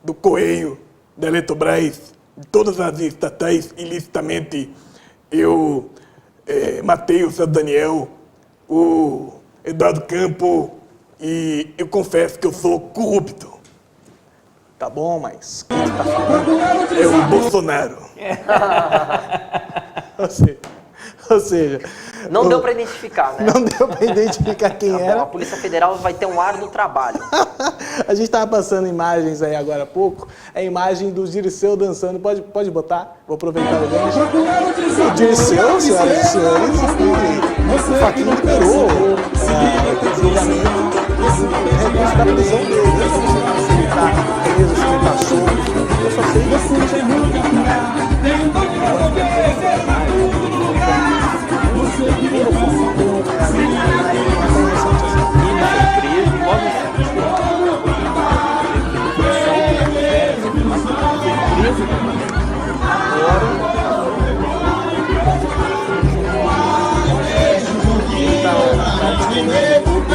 B: do Correio, da Eletrobras, de todas as estatais ilicitamente. Eu matei o seu Daniel, o Eduardo Campo, e eu confesso que eu sou corrupto. Tá bom, mas quem está falando é o Bolsonaro. Ou seja...
G: Não deu para identificar, né?
B: Não deu para identificar quem era.
G: A Polícia Federal vai ter um ar no trabalho.
B: A gente estava passando imagens aí agora há pouco. É a imagem do Dirceu dançando. Pode botar? Vou aproveitar o gancho. O Dirceu, senhoras e senhores, o Fachin liberou o julgamento recurso da prisão dele. Eu não sei se ele está preso, se ele está solto. Eu só sei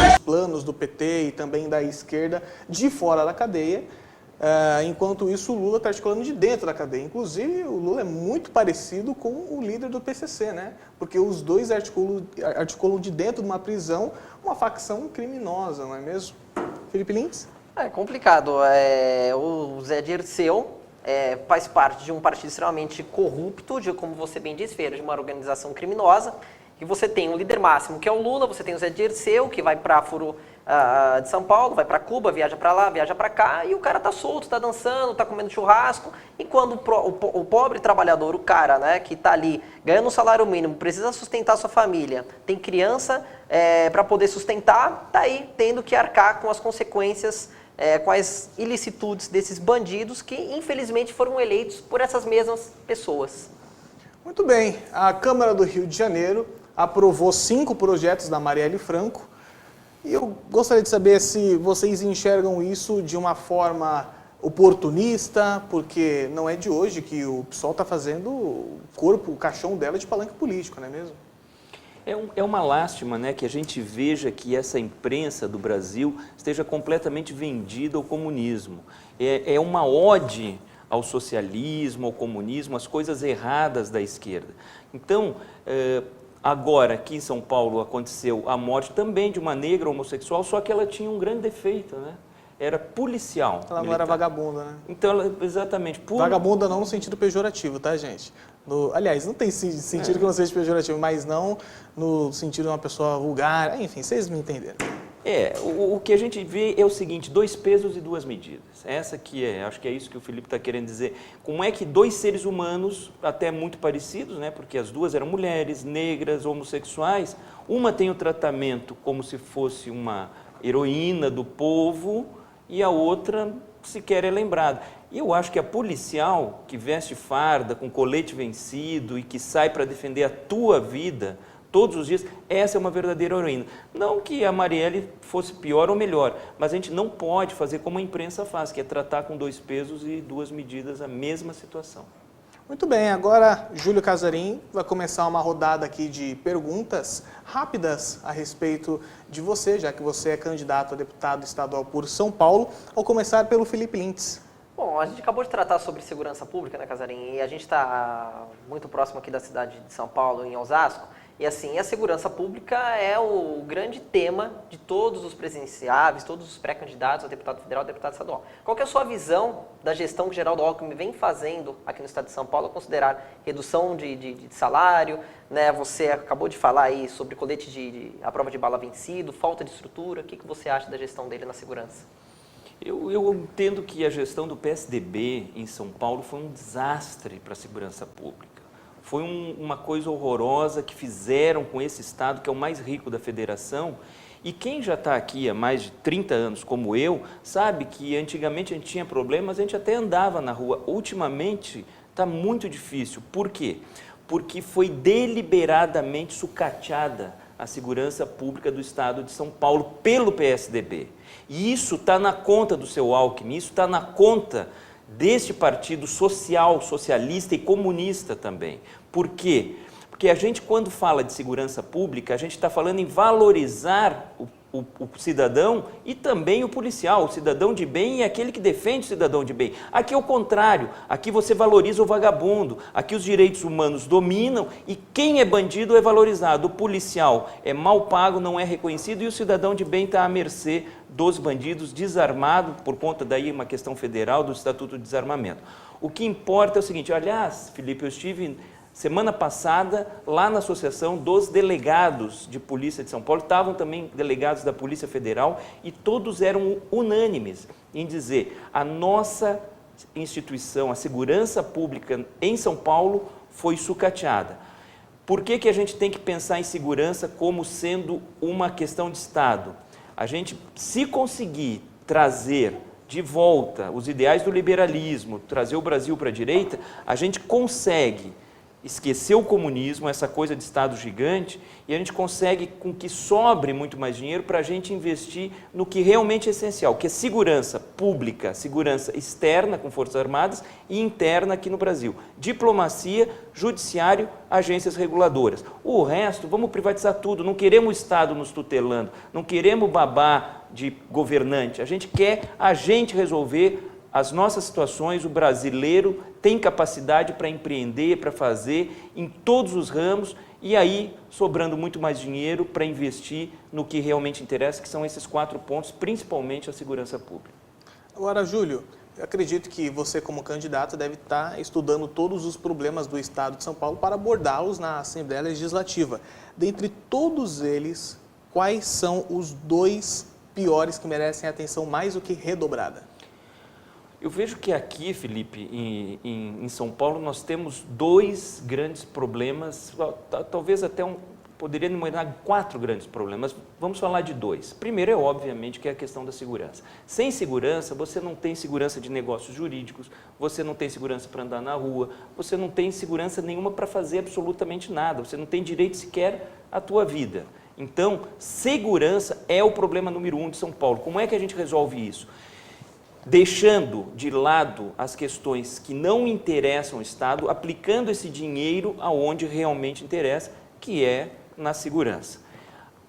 B: os planos do PT e também da esquerda de fora da cadeia. Enquanto isso, o Lula está articulando de dentro da cadeia. Inclusive, o Lula é muito parecido com o líder do PCC, né? Porque os dois articulam de dentro de uma prisão uma facção criminosa, não é mesmo? Felipe Lins?
G: É complicado. O Zé Dirceu faz parte de um partido extremamente corrupto, como você bem disse, de uma organização criminosa. E você tem um líder máximo, que é o Lula, você tem o Zé Dirceu, que vai para Furo de São Paulo, vai para Cuba, viaja para lá, viaja para cá, e o cara tá solto, tá dançando, tá comendo churrasco, e quando o pobre trabalhador, o cara, né, que tá ali ganhando um salário mínimo, precisa sustentar sua família, tem criança para poder sustentar, tá aí tendo que arcar com as consequências, com as ilicitudes desses bandidos que, infelizmente, foram eleitos por essas mesmas pessoas.
B: Muito bem, a Câmara do Rio de Janeiro aprovou 5 projetos da Marielle Franco, e eu gostaria de saber se vocês enxergam isso de uma forma oportunista, porque não é de hoje que o PSOL está fazendo o caixão dela de palanque político, não é mesmo?
H: É uma lástima, né, que a gente veja que essa imprensa do Brasil esteja completamente vendida ao comunismo. É uma ode ao socialismo, ao comunismo, às coisas erradas da esquerda. Então, agora, aqui em São Paulo, aconteceu a morte também de uma negra homossexual, só que ela tinha um grande defeito, né? Era policial.
B: Ela não era vagabunda, né?
H: Então, exatamente.
B: Vagabunda não no sentido pejorativo, tá, gente? Aliás, não tem sentido que não seja pejorativo, mas não no sentido de uma pessoa vulgar. Enfim, vocês me entenderam.
H: O que a gente vê é o seguinte: 2 pesos e 2 medidas. Essa que acho que é isso que o Felipe está querendo dizer. Como é que 2 seres humanos, até muito parecidos, né, porque as duas eram mulheres, negras, homossexuais, uma tem o tratamento como se fosse uma heroína do povo e a outra sequer é lembrada. E eu acho que a policial que veste farda, com colete vencido e que sai para defender a tua vida, todos os dias, essa é uma verdadeira heroína. Não que a Marielle fosse pior ou melhor, mas a gente não pode fazer como a imprensa faz, que é tratar com 2 pesos e 2 medidas a mesma situação.
B: Muito bem, agora Júlio Casarim vai começar uma rodada aqui de perguntas rápidas a respeito de você, já que você é candidato a deputado estadual por São Paulo. Vou começar pelo Felipe Lintz.
G: Bom, a gente acabou de tratar sobre segurança pública, né, Casarim? E a gente está muito próximo aqui da cidade de São Paulo, em Osasco. E assim, a segurança pública é o grande tema de todos os presidenciáveis, todos os pré-candidatos a deputado federal e deputado estadual. Qual que é a sua visão da gestão que Geraldo Alckmin vem fazendo aqui no estado de São Paulo, a considerar redução de salário, né? Você acabou de falar aí sobre colete a prova de bala vencido, falta de estrutura. O que você acha da gestão dele na segurança?
H: Eu entendo que a gestão do PSDB em São Paulo foi um desastre para a segurança pública. Foi uma coisa horrorosa que fizeram com esse estado, que é o mais rico da federação. E quem já está aqui há mais de 30 anos, como eu, sabe que antigamente a gente tinha problemas, a gente até andava na rua. Ultimamente está muito difícil. Por quê? Porque foi deliberadamente sucateada a segurança pública do estado de São Paulo pelo PSDB. E isso está na conta do seu Alckmin, isso está na conta deste partido social, socialista e comunista também. Por quê? Porque a gente, quando fala de segurança pública, a gente está falando em valorizar o cidadão e também o policial, o cidadão de bem e aquele que defende o cidadão de bem. Aqui é o contrário, aqui você valoriza o vagabundo, aqui os direitos humanos dominam e quem é bandido é valorizado. O policial é mal pago, não é reconhecido e o cidadão de bem está à mercê dos bandidos, desarmado, por conta daí uma questão federal do Estatuto de Desarmamento. O que importa é o seguinte, aliás, Felipe, eu estive semana passada lá na Associação dos Delegados de Polícia de São Paulo, estavam também delegados da Polícia Federal e todos eram unânimes em dizer a nossa instituição, a segurança pública em São Paulo foi sucateada. Por que a gente tem que pensar em segurança como sendo uma questão de Estado? A gente, se conseguir trazer de volta os ideais do liberalismo, trazer o Brasil para a direita, a gente consegue esquecer o comunismo, essa coisa de Estado gigante, e a gente consegue com que sobre muito mais dinheiro para a gente investir no que realmente é essencial, que é segurança pública, segurança externa com Forças Armadas e interna aqui no Brasil. Diplomacia, judiciário, agências reguladoras. O resto, vamos privatizar tudo, não queremos o Estado nos tutelando, não queremos babá de governante, a gente quer a gente resolver as nossas situações, o brasileiro tem capacidade para empreender, para fazer em todos os ramos e aí sobrando muito mais dinheiro para investir no que realmente interessa, que são esses 4 pontos, principalmente a segurança pública.
B: Agora, Júlio, eu acredito que você como candidato deve estar estudando todos os problemas do estado de São Paulo para abordá-los na Assembleia Legislativa. Dentre todos eles, quais são os 2 piores que merecem atenção mais do que redobrada?
H: Eu vejo que aqui, Felipe, em São Paulo, nós temos 2 grandes problemas, talvez até poderia enumerar 4 grandes problemas, vamos falar de 2. Primeiro é, obviamente, que é a questão da segurança. Sem segurança, você não tem segurança de negócios jurídicos, você não tem segurança para andar na rua, você não tem segurança nenhuma para fazer absolutamente nada, você não tem direito sequer à tua vida. Então, segurança é o problema número 1 de São Paulo. Como é que a gente resolve isso? Deixando de lado as questões que não interessam ao Estado, aplicando esse dinheiro aonde realmente interessa, que é na segurança.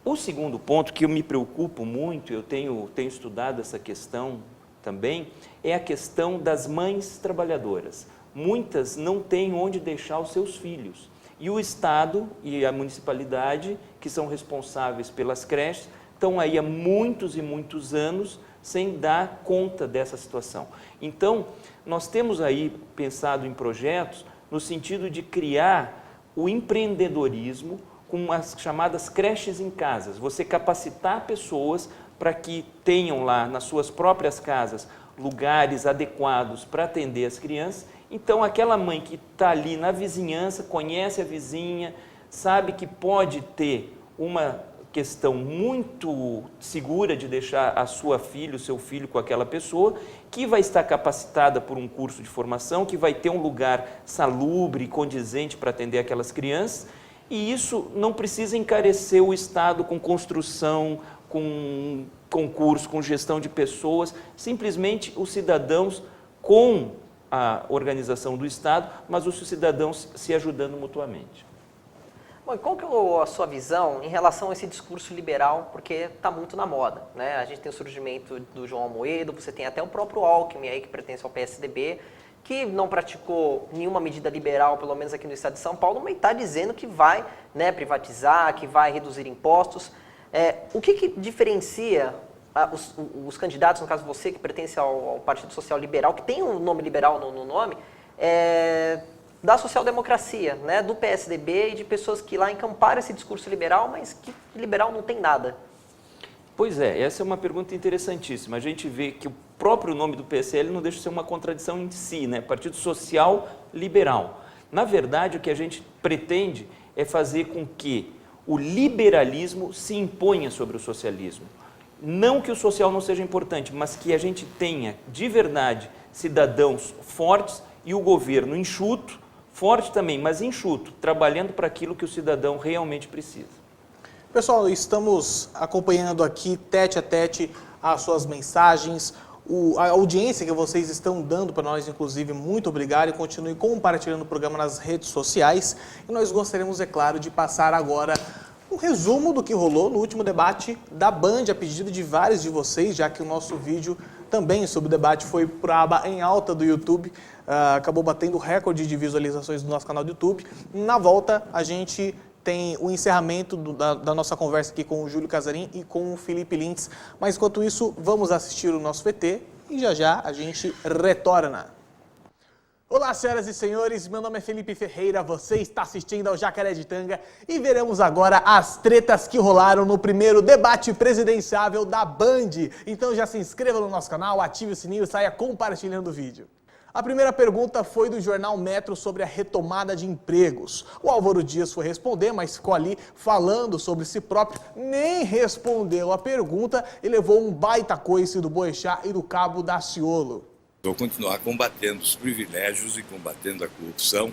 H: O segundo ponto que eu me preocupo muito, eu tenho estudado essa questão também, é a questão das mães trabalhadoras. Muitas não têm onde deixar os seus filhos. E o Estado e a municipalidade, que são responsáveis pelas creches, estão aí há muitos e muitos anos sem dar conta dessa situação. Então, nós temos aí pensado em projetos no sentido de criar o empreendedorismo com as chamadas creches em casas. Você capacitar pessoas para que tenham lá nas suas próprias casas lugares adequados para atender as crianças. Então, aquela mãe que está ali na vizinhança, conhece a vizinha, sabe que pode ter uma questão muito segura de deixar a sua filha, o seu filho com aquela pessoa, que vai estar capacitada por um curso de formação, que vai ter um lugar salubre e condizente para atender aquelas crianças, E isso não precisa encarecer o Estado com construção, com concurso, com gestão de pessoas, simplesmente os cidadãos com a organização do Estado, mas os cidadãos se ajudando mutuamente.
G: Bom, e qual que é a sua visão em relação a esse discurso liberal, porque está muito na moda, né? A gente tem o surgimento do João Amoedo, você tem até o próprio Alckmin aí, que pertence ao PSDB, que não praticou nenhuma medida liberal, pelo menos aqui no estado de São Paulo, mas está dizendo que vai, né, privatizar, que vai reduzir impostos. O que diferencia os candidatos, no caso você, que pertence ao Partido Social Liberal, que tem um nome liberal no nome, da social-democracia, né, do PSDB e de pessoas que lá encamparam esse discurso liberal, mas que liberal não tem nada?
H: Pois é, essa é uma pergunta interessantíssima. A gente vê que o próprio nome do PSL não deixa de ser uma contradição em si, né? Partido Social Liberal. Na verdade, o que a gente pretende é fazer com que o liberalismo se imponha sobre o socialismo. Não que o social não seja importante, mas que a gente tenha, de verdade, cidadãos fortes e o governo enxuto, forte também, mas enxuto, trabalhando para aquilo que o cidadão realmente precisa.
B: Pessoal, estamos acompanhando aqui, tete a tete, as suas mensagens, a audiência que vocês estão dando para nós, inclusive, muito obrigado, e continue compartilhando o programa nas redes sociais. E nós gostaríamos, é claro, de passar agora um resumo do que rolou no último debate da Band, a pedido de vários de vocês, já que o nosso vídeo também sobre o debate foi para a aba em alta do YouTube, acabou batendo recorde de visualizações do nosso canal do YouTube. Na volta, a gente tem o encerramento da nossa conversa aqui com o Júlio Casarim e com o Felipe Lintz. Mas, enquanto isso, vamos assistir o nosso VT e já a gente retorna. Olá, senhoras e senhores, meu nome é Felipe Ferreira, você está assistindo ao Jacareditanga e veremos agora as tretas que rolaram no primeiro debate presidenciável da Band. Então já se inscreva no nosso canal, ative o sininho e saia compartilhando o vídeo. A primeira pergunta foi do jornal Metro sobre a retomada de empregos. O Álvaro Dias foi responder, mas ficou ali falando sobre si próprio, nem respondeu a pergunta e levou um baita coice do Boechat e do Cabo Daciolo.
I: Vou continuar combatendo os privilégios e combatendo a corrupção.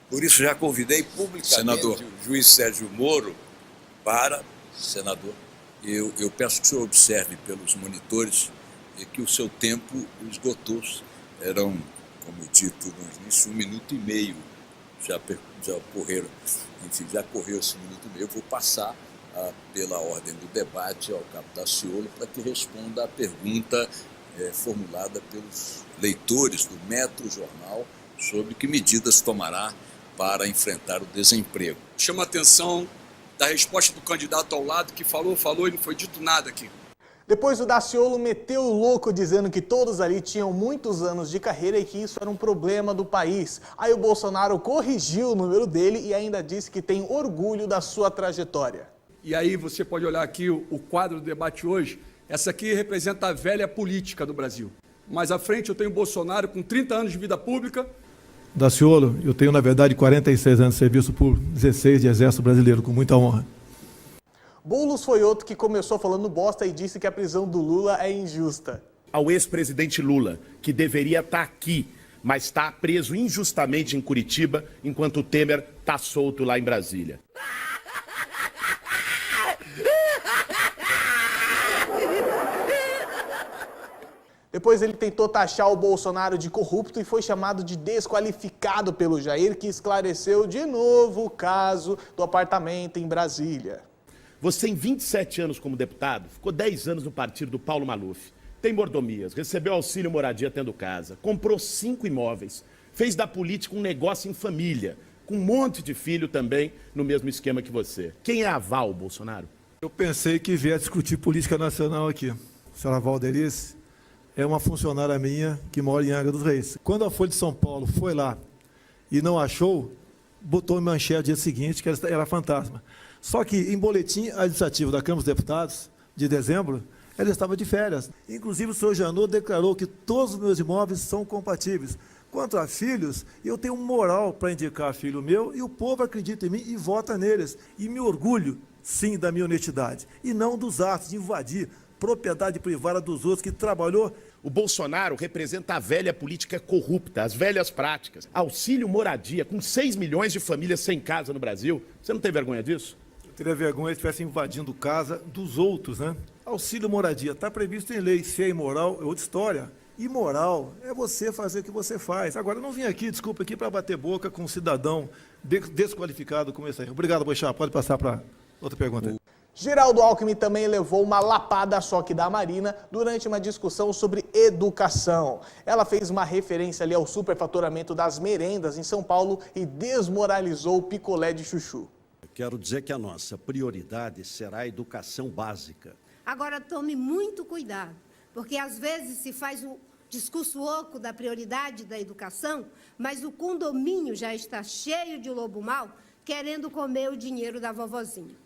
I: Por isso já convidei publicamente o juiz Sérgio Moro para, senador, eu peço que o senhor observe pelos monitores que o seu tempo esgotou. Eram, como dito no início, 1 minuto e meio. Já correram, enfim, já correu esse 1 minuto e meio. Eu vou passar pela ordem do debate ao Cabo Daciolo para que responda a pergunta formulada pelos leitores do Metro Jornal sobre que medidas tomará para enfrentar o desemprego.
J: Chama a atenção da resposta do candidato ao lado, que falou e não foi dito nada aqui.
B: Depois o Daciolo meteu o louco dizendo que todos ali tinham muitos anos de carreira e que isso era um problema do país. Aí o Bolsonaro corrigiu o número dele e ainda disse que tem orgulho da sua trajetória.
J: E aí você pode olhar aqui o quadro do debate hoje. Essa aqui representa a velha política do Brasil. Mais à frente eu tenho Bolsonaro com 30 anos de vida pública.
K: Daciolo, eu tenho na verdade 46 anos de serviço público, 16 de Exército Brasileiro, com muita honra.
B: Boulos foi outro que começou falando bosta e disse que a prisão do Lula é injusta.
L: Ao ex-presidente Lula, que deveria estar aqui, mas está preso injustamente em Curitiba, enquanto o Temer está solto lá em Brasília.
B: Depois ele tentou taxar o Bolsonaro de corrupto e foi chamado de desqualificado pelo Jair, que esclareceu de novo o caso do apartamento em Brasília.
L: Você tem 27 anos como deputado, ficou 10 anos no partido do Paulo Maluf, tem mordomias, recebeu auxílio moradia tendo casa, comprou 5 imóveis, fez da política um negócio em família, com um monte de filho também no mesmo esquema que você. Quem é a Val, Bolsonaro?
K: Eu pensei que vier discutir política nacional aqui. A senhora Valdelice é uma funcionária minha que mora em Angra dos Reis. Quando a Folha de São Paulo foi lá e não achou, botou em manchete no dia seguinte que era fantasma. Só que em boletim administrativo da Câmara dos Deputados, de dezembro, ela estava de férias. Inclusive o senhor Janot declarou que todos os meus imóveis são compatíveis. Quanto a filhos, eu tenho moral para indicar filho meu e o povo acredita em mim e vota neles. E me orgulho, sim, da minha honestidade. E não dos atos de invadir propriedade privada dos outros, que trabalhou.
L: O Bolsonaro representa a velha política corrupta, as velhas práticas. Auxílio moradia, com 6 milhões de famílias sem casa no Brasil. Você não tem vergonha disso?
K: Eu teria vergonha se estivesse invadindo casa dos outros, né? Auxílio moradia está previsto em lei. Se é imoral, é outra história. Imoral é você fazer o que você faz. Agora, eu não vim aqui, desculpa, aqui para bater boca com um cidadão desqualificado como esse aí. Obrigado, Boixá. Pode passar para outra pergunta.
B: Geraldo Alckmin também levou uma lapada só que da Marina durante uma discussão sobre educação. Ela fez uma referência ali ao superfaturamento das merendas em São Paulo e desmoralizou o picolé de chuchu.
M: Quero dizer que a nossa prioridade será a educação básica.
N: Agora tome muito cuidado, porque às vezes se faz um discurso oco da prioridade da educação, mas o condomínio já está cheio de lobo mau querendo comer o dinheiro da vovozinha.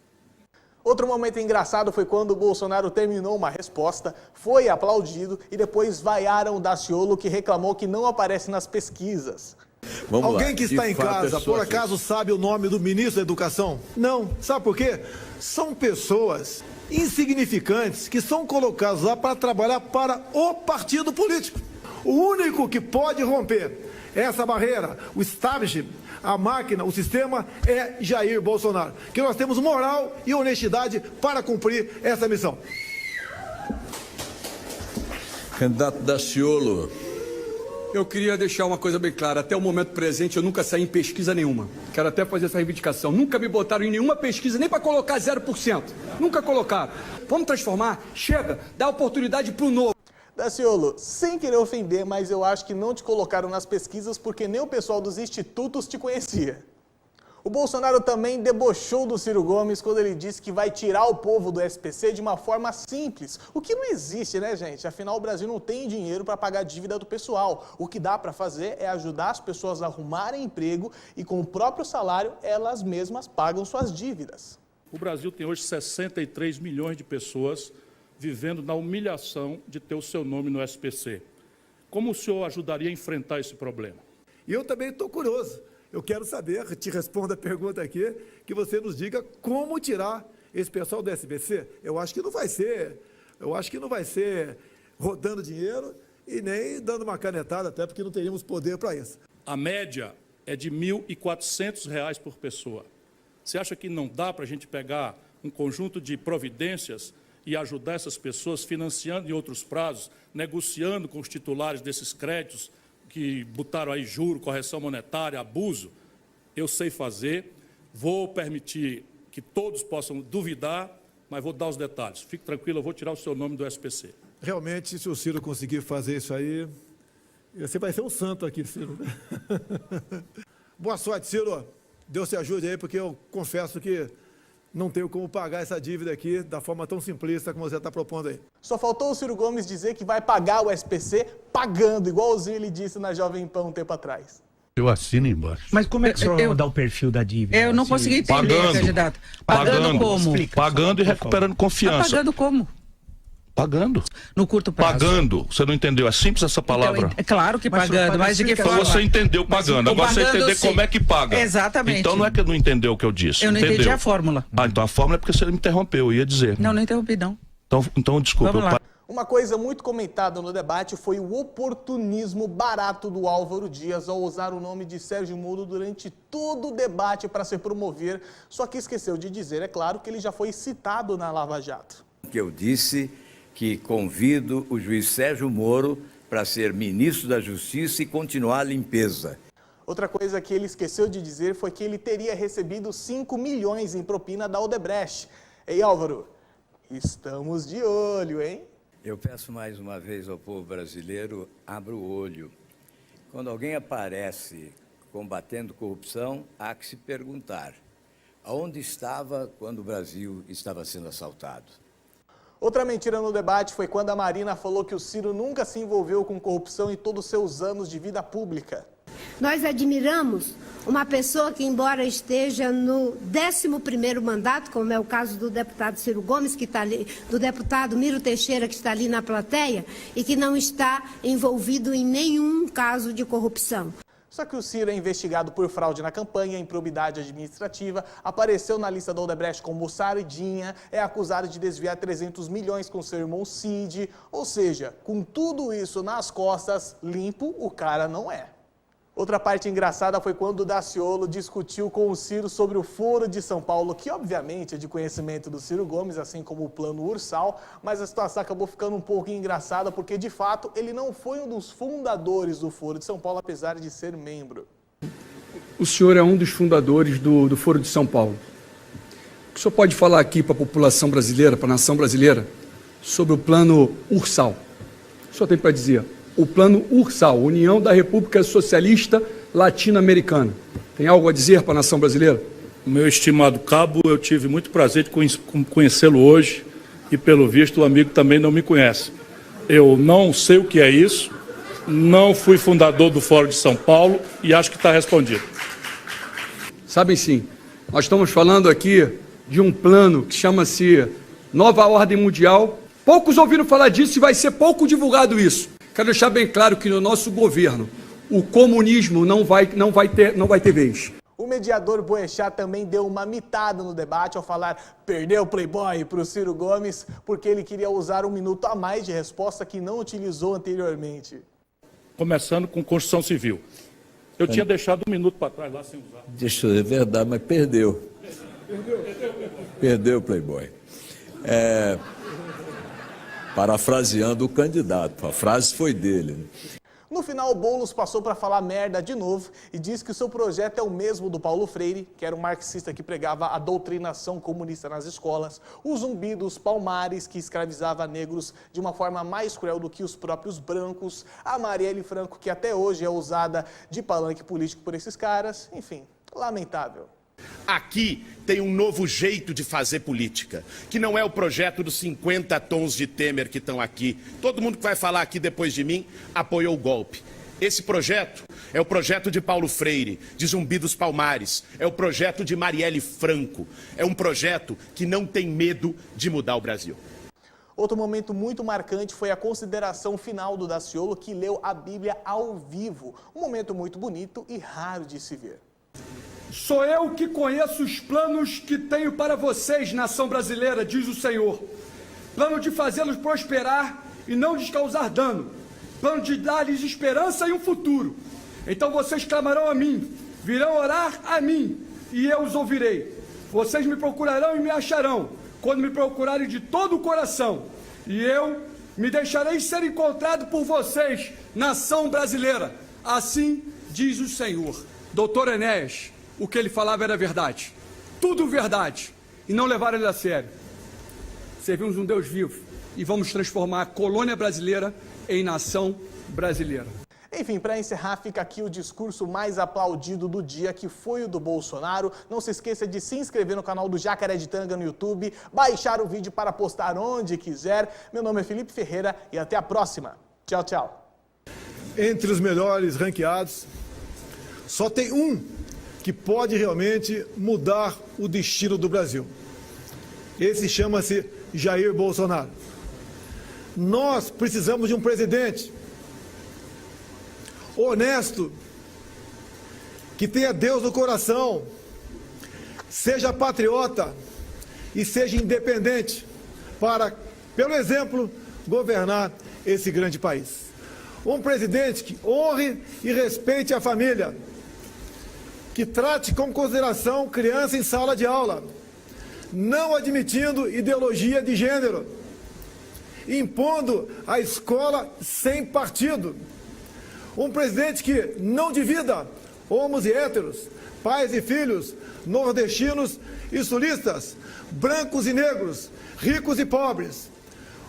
B: Outro momento engraçado foi quando o Bolsonaro terminou uma resposta, foi aplaudido e depois vaiaram o Daciolo, que reclamou que não aparece nas pesquisas.
K: Alguém que está em casa, por acaso, sabe o nome do ministro da Educação? Não. Sabe por quê? São pessoas insignificantes que são colocados lá para trabalhar para o partido político. O único que pode romper essa barreira, o establishment, a máquina, o sistema, é Jair Bolsonaro. Que nós temos moral e honestidade para cumprir essa missão.
M: Candidato Daciolo.
J: Eu queria deixar uma coisa bem clara. Até o momento presente, eu nunca saí em pesquisa nenhuma. Quero até fazer essa reivindicação. Nunca me botaram em nenhuma pesquisa, nem para colocar 0%. Nunca colocaram. Vamos transformar? Chega, dá oportunidade para o novo.
B: Daciolo, sem querer ofender, mas eu acho que não te colocaram nas pesquisas porque nem o pessoal dos institutos te conhecia. O Bolsonaro também debochou do Ciro Gomes quando ele disse que vai tirar o povo do SPC de uma forma simples. O que não existe, né, gente? Afinal, o Brasil não tem dinheiro para pagar a dívida do pessoal. O que dá para fazer é ajudar as pessoas a arrumarem emprego e com o próprio salário, elas mesmas pagam suas dívidas.
O: O Brasil tem hoje 63 milhões de pessoas vivendo na humilhação de ter o seu nome no SPC. Como o senhor ajudaria a enfrentar esse problema?
K: E eu também estou curioso. Eu quero saber, te respondo a pergunta aqui, que você nos diga como tirar esse pessoal do SPC. Eu acho que não vai ser rodando dinheiro e nem dando uma canetada, até porque não teríamos poder para isso.
O: A média é de R$ 1.400 por pessoa. Você acha que não dá para a gente pegar um conjunto de providências e ajudar essas pessoas financiando em outros prazos, negociando com os titulares desses créditos que botaram aí juro, correção monetária, abuso? Eu sei fazer, vou permitir que todos possam duvidar, mas vou dar os detalhes. Fique tranquilo, eu vou tirar o seu nome do SPC.
K: Realmente, se o Ciro conseguir fazer isso aí, você vai ser um santo aqui, Ciro. Boa sorte, Ciro. Deus te ajude aí, porque eu confesso que não tenho como pagar essa dívida aqui da forma tão simplista como você está propondo aí.
B: Só faltou o Ciro Gomes dizer que vai pagar o SPC pagando, igualzinho ele disse na Jovem Pan um tempo atrás.
P: Eu assino embaixo.
Q: Mas como é que o senhor vai dar o perfil da dívida?
P: Eu não consegui entender, candidato. Pagando como?
Q: Pagando e recuperando confiança.
P: Pagando como?
Q: Pagando.
P: No curto prazo.
Q: Pagando. Você não entendeu? É simples essa palavra.
P: Então, é claro que pagando, mas de que forma?
Q: Então você entendeu pagando. Agora você entender como é que paga.
P: Exatamente.
Q: Então não é que não entendeu o que eu disse.
P: Eu não entendi a fórmula.
Q: Ah, então a fórmula é porque você me interrompeu, eu ia dizer.
P: Não interrompi, não.
Q: Então desculpa.
P: Vamos lá.
B: Uma coisa muito comentada no debate foi o oportunismo barato do Álvaro Dias ao usar o nome de Sérgio Moro durante todo o debate para se promover, só que esqueceu de dizer, é claro, que ele já foi citado na Lava Jato.
I: Eu disse que convido o juiz Sérgio Moro para ser ministro da Justiça e continuar a limpeza.
B: Outra coisa que ele esqueceu de dizer foi que ele teria recebido 5 milhões em propina da Odebrecht. Ei, Álvaro, estamos de olho, hein?
I: Eu peço mais uma vez ao povo brasileiro, abra o olho. Quando alguém aparece combatendo corrupção, há que se perguntar, aonde estava quando o Brasil estava sendo assaltado?
B: Outra mentira no debate foi quando a Marina falou que o Ciro nunca se envolveu com corrupção em todos os seus anos de vida pública.
N: Nós admiramos uma pessoa que, embora esteja no 11º mandato, como é o caso do deputado Ciro Gomes, que está ali, do deputado Miro Teixeira, que está ali na plateia, e que não está envolvido em nenhum caso de corrupção.
B: Só que o Ciro é investigado por fraude na campanha, improbidade administrativa, apareceu na lista da Odebrecht como sardinha, é acusado de desviar 300 milhões com seu irmão Cid. Ou seja, com tudo isso nas costas, limpo o cara não é. Outra parte engraçada foi quando o Daciolo discutiu com o Ciro sobre o Foro de São Paulo, que obviamente é de conhecimento do Ciro Gomes, assim como o Plano Ursal, mas a situação acabou ficando um pouco engraçada porque, de fato, ele não foi um dos fundadores do Foro de São Paulo, apesar de ser membro.
J: O senhor é um dos fundadores do Foro de São Paulo. O que o senhor pode falar aqui para a população brasileira, para a nação brasileira, sobre o Plano Ursal? O que o senhor tem para dizer? O Plano Ursal, União da República Socialista Latino-Americana. Tem algo a dizer para a nação brasileira?
O: Meu estimado cabo, eu tive muito prazer de conhecê-lo hoje e, pelo visto, o amigo também não me conhece. Eu não sei o que é isso, não fui fundador do Fórum de São Paulo e acho que está respondido.
J: Sabem sim, nós estamos falando aqui de um plano que chama-se Nova Ordem Mundial. Poucos ouviram falar disso e vai ser pouco divulgado isso. Quero deixar bem claro que no nosso governo o comunismo não vai ter vez.
B: O mediador Boechat também deu uma mitada no debate ao falar perdeu o Playboy para o Ciro Gomes porque ele queria usar 1 minuto a mais de resposta que não utilizou anteriormente.
O: Começando com Constituição Civil. Eu tinha deixado 1 minuto para trás lá sem usar.
I: Deixa eu ver, é verdade, mas perdeu. Perdeu o Playboy. Parafraseando o candidato, a frase foi dele. Né?
B: No final, o Boulos passou para falar merda de novo e disse que o seu projeto é o mesmo do Paulo Freire, que era um marxista que pregava a doutrinação comunista nas escolas, o Zumbi dos Palmares, que escravizava negros de uma forma mais cruel do que os próprios brancos, a Marielle Franco, que até hoje é usada de palanque político por esses caras, enfim, lamentável.
L: Aqui tem um novo jeito de fazer política, que não é o projeto dos 50 tons de Temer que estão aqui. Todo mundo que vai falar aqui depois de mim apoiou o golpe. Esse projeto é o projeto de Paulo Freire, de Zumbi dos Palmares, é o projeto de Marielle Franco, é um projeto que não tem medo de mudar o Brasil.
B: Outro momento muito marcante foi a consideração final do Daciolo, que leu a Bíblia ao vivo. Um momento muito bonito e raro de se ver.
J: Sou eu que conheço os planos que tenho para vocês, nação brasileira, diz o Senhor. Plano de fazê-los prosperar e não lhes causar dano. Plano de dar-lhes esperança e um futuro. Então vocês clamarão a mim, virão orar a mim, e eu os ouvirei. Vocês me procurarão e me acharão, quando me procurarem de todo o coração. E eu me deixarei ser encontrado por vocês, nação brasileira. Assim diz o Senhor. Doutor Enéas, o que ele falava era verdade. Tudo verdade. E não levaram ele a sério. Servimos um Deus vivo e vamos transformar a colônia brasileira em nação brasileira.
B: Enfim, para encerrar, fica aqui o discurso mais aplaudido do dia, que foi o do Bolsonaro. Não se esqueça de se inscrever no canal do Jacareditanga no YouTube, baixar o vídeo para postar onde quiser. Meu nome é Felipe Ferreira e até a próxima. Tchau, tchau.
K: Entre os melhores ranqueados, só tem um que pode realmente mudar o destino do Brasil. Esse chama-se Jair Bolsonaro. Nós precisamos de um presidente honesto, que tenha Deus no coração, seja patriota e seja independente para, pelo exemplo, governar esse grande país. Um presidente que honre e respeite a família, que trate com consideração criança em sala de aula, não admitindo ideologia de gênero, impondo a escola sem partido. Um presidente que não divida homos e héteros, pais e filhos, nordestinos e sulistas, brancos e negros, ricos e pobres.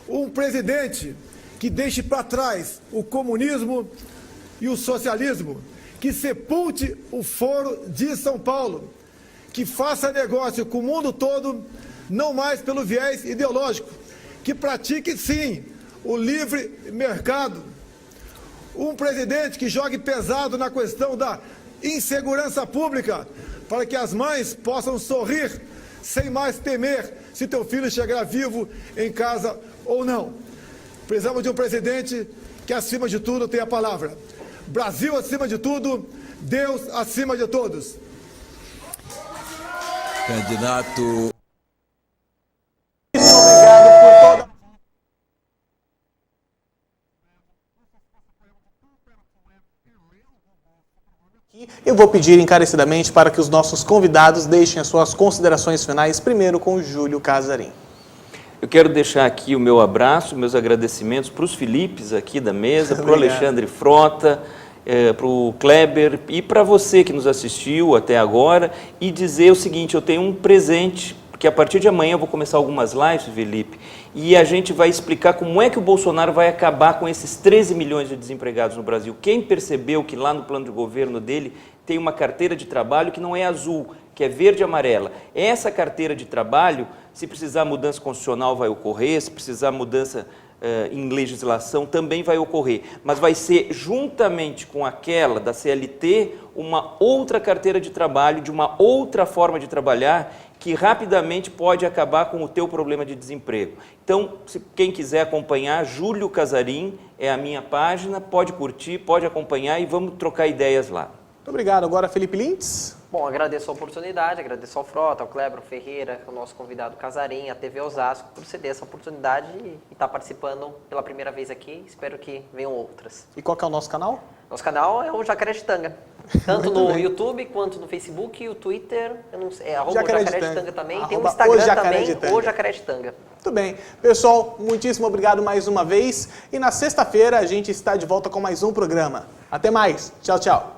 K: Um presidente que deixe para trás o comunismo e o socialismo, que sepulte o Foro de São Paulo, que faça negócio com o mundo todo, não mais pelo viés ideológico, que pratique sim o livre mercado. Um presidente que jogue pesado na questão da insegurança pública, para que as mães possam sorrir sem mais temer se teu filho chegar vivo em casa ou não. Precisamos de um presidente que, acima de tudo, tenha a palavra. Brasil acima de tudo, Deus acima de todos.
I: Candidato.
B: Eu vou pedir encarecidamente para que os nossos convidados deixem as suas considerações finais, primeiro com o Júlio Casarim.
H: Eu quero deixar aqui o meu abraço, meus agradecimentos para os Filipes aqui da mesa, para o Alexandre Frota, para o Kleber e para você que nos assistiu até agora, e dizer o seguinte: eu tenho um presente, porque a partir de amanhã eu vou começar algumas lives, Felipe, e a gente vai explicar como é que o Bolsonaro vai acabar com esses 13 milhões de desempregados no Brasil. Quem percebeu que lá no plano de governo dele tem uma carteira de trabalho que não é azul, que é verde e amarela. Essa carteira de trabalho, se precisar mudança constitucional, vai ocorrer, se precisar mudança em legislação, também vai ocorrer. Mas vai ser, juntamente com aquela da CLT, uma outra carteira de trabalho, de uma outra forma de trabalhar, que rapidamente pode acabar com o teu problema de desemprego. Então, se quem quiser acompanhar, Júlio Casarim é a minha página, pode curtir, pode acompanhar e vamos trocar ideias lá.
B: Muito obrigado. Agora, Felipe Lintz.
G: Bom, agradeço a oportunidade, agradeço ao Frota, ao Kleber, ao Ferreira, ao nosso convidado Casarim, a TV Osasco, por ceder essa oportunidade e estar participando pela primeira vez aqui. Espero que venham outras.
B: E qual que é o nosso canal?
G: Nosso canal é o Jacaretanga. Tanto no YouTube, quanto no Facebook e o Twitter, eu não sei, é @Jacaretanga também. Tem um Instagram também, o Jacaretanga.
B: Muito bem. Pessoal, muitíssimo obrigado mais uma vez. E na sexta-feira a gente está de volta com mais um programa. Até mais. Tchau, tchau.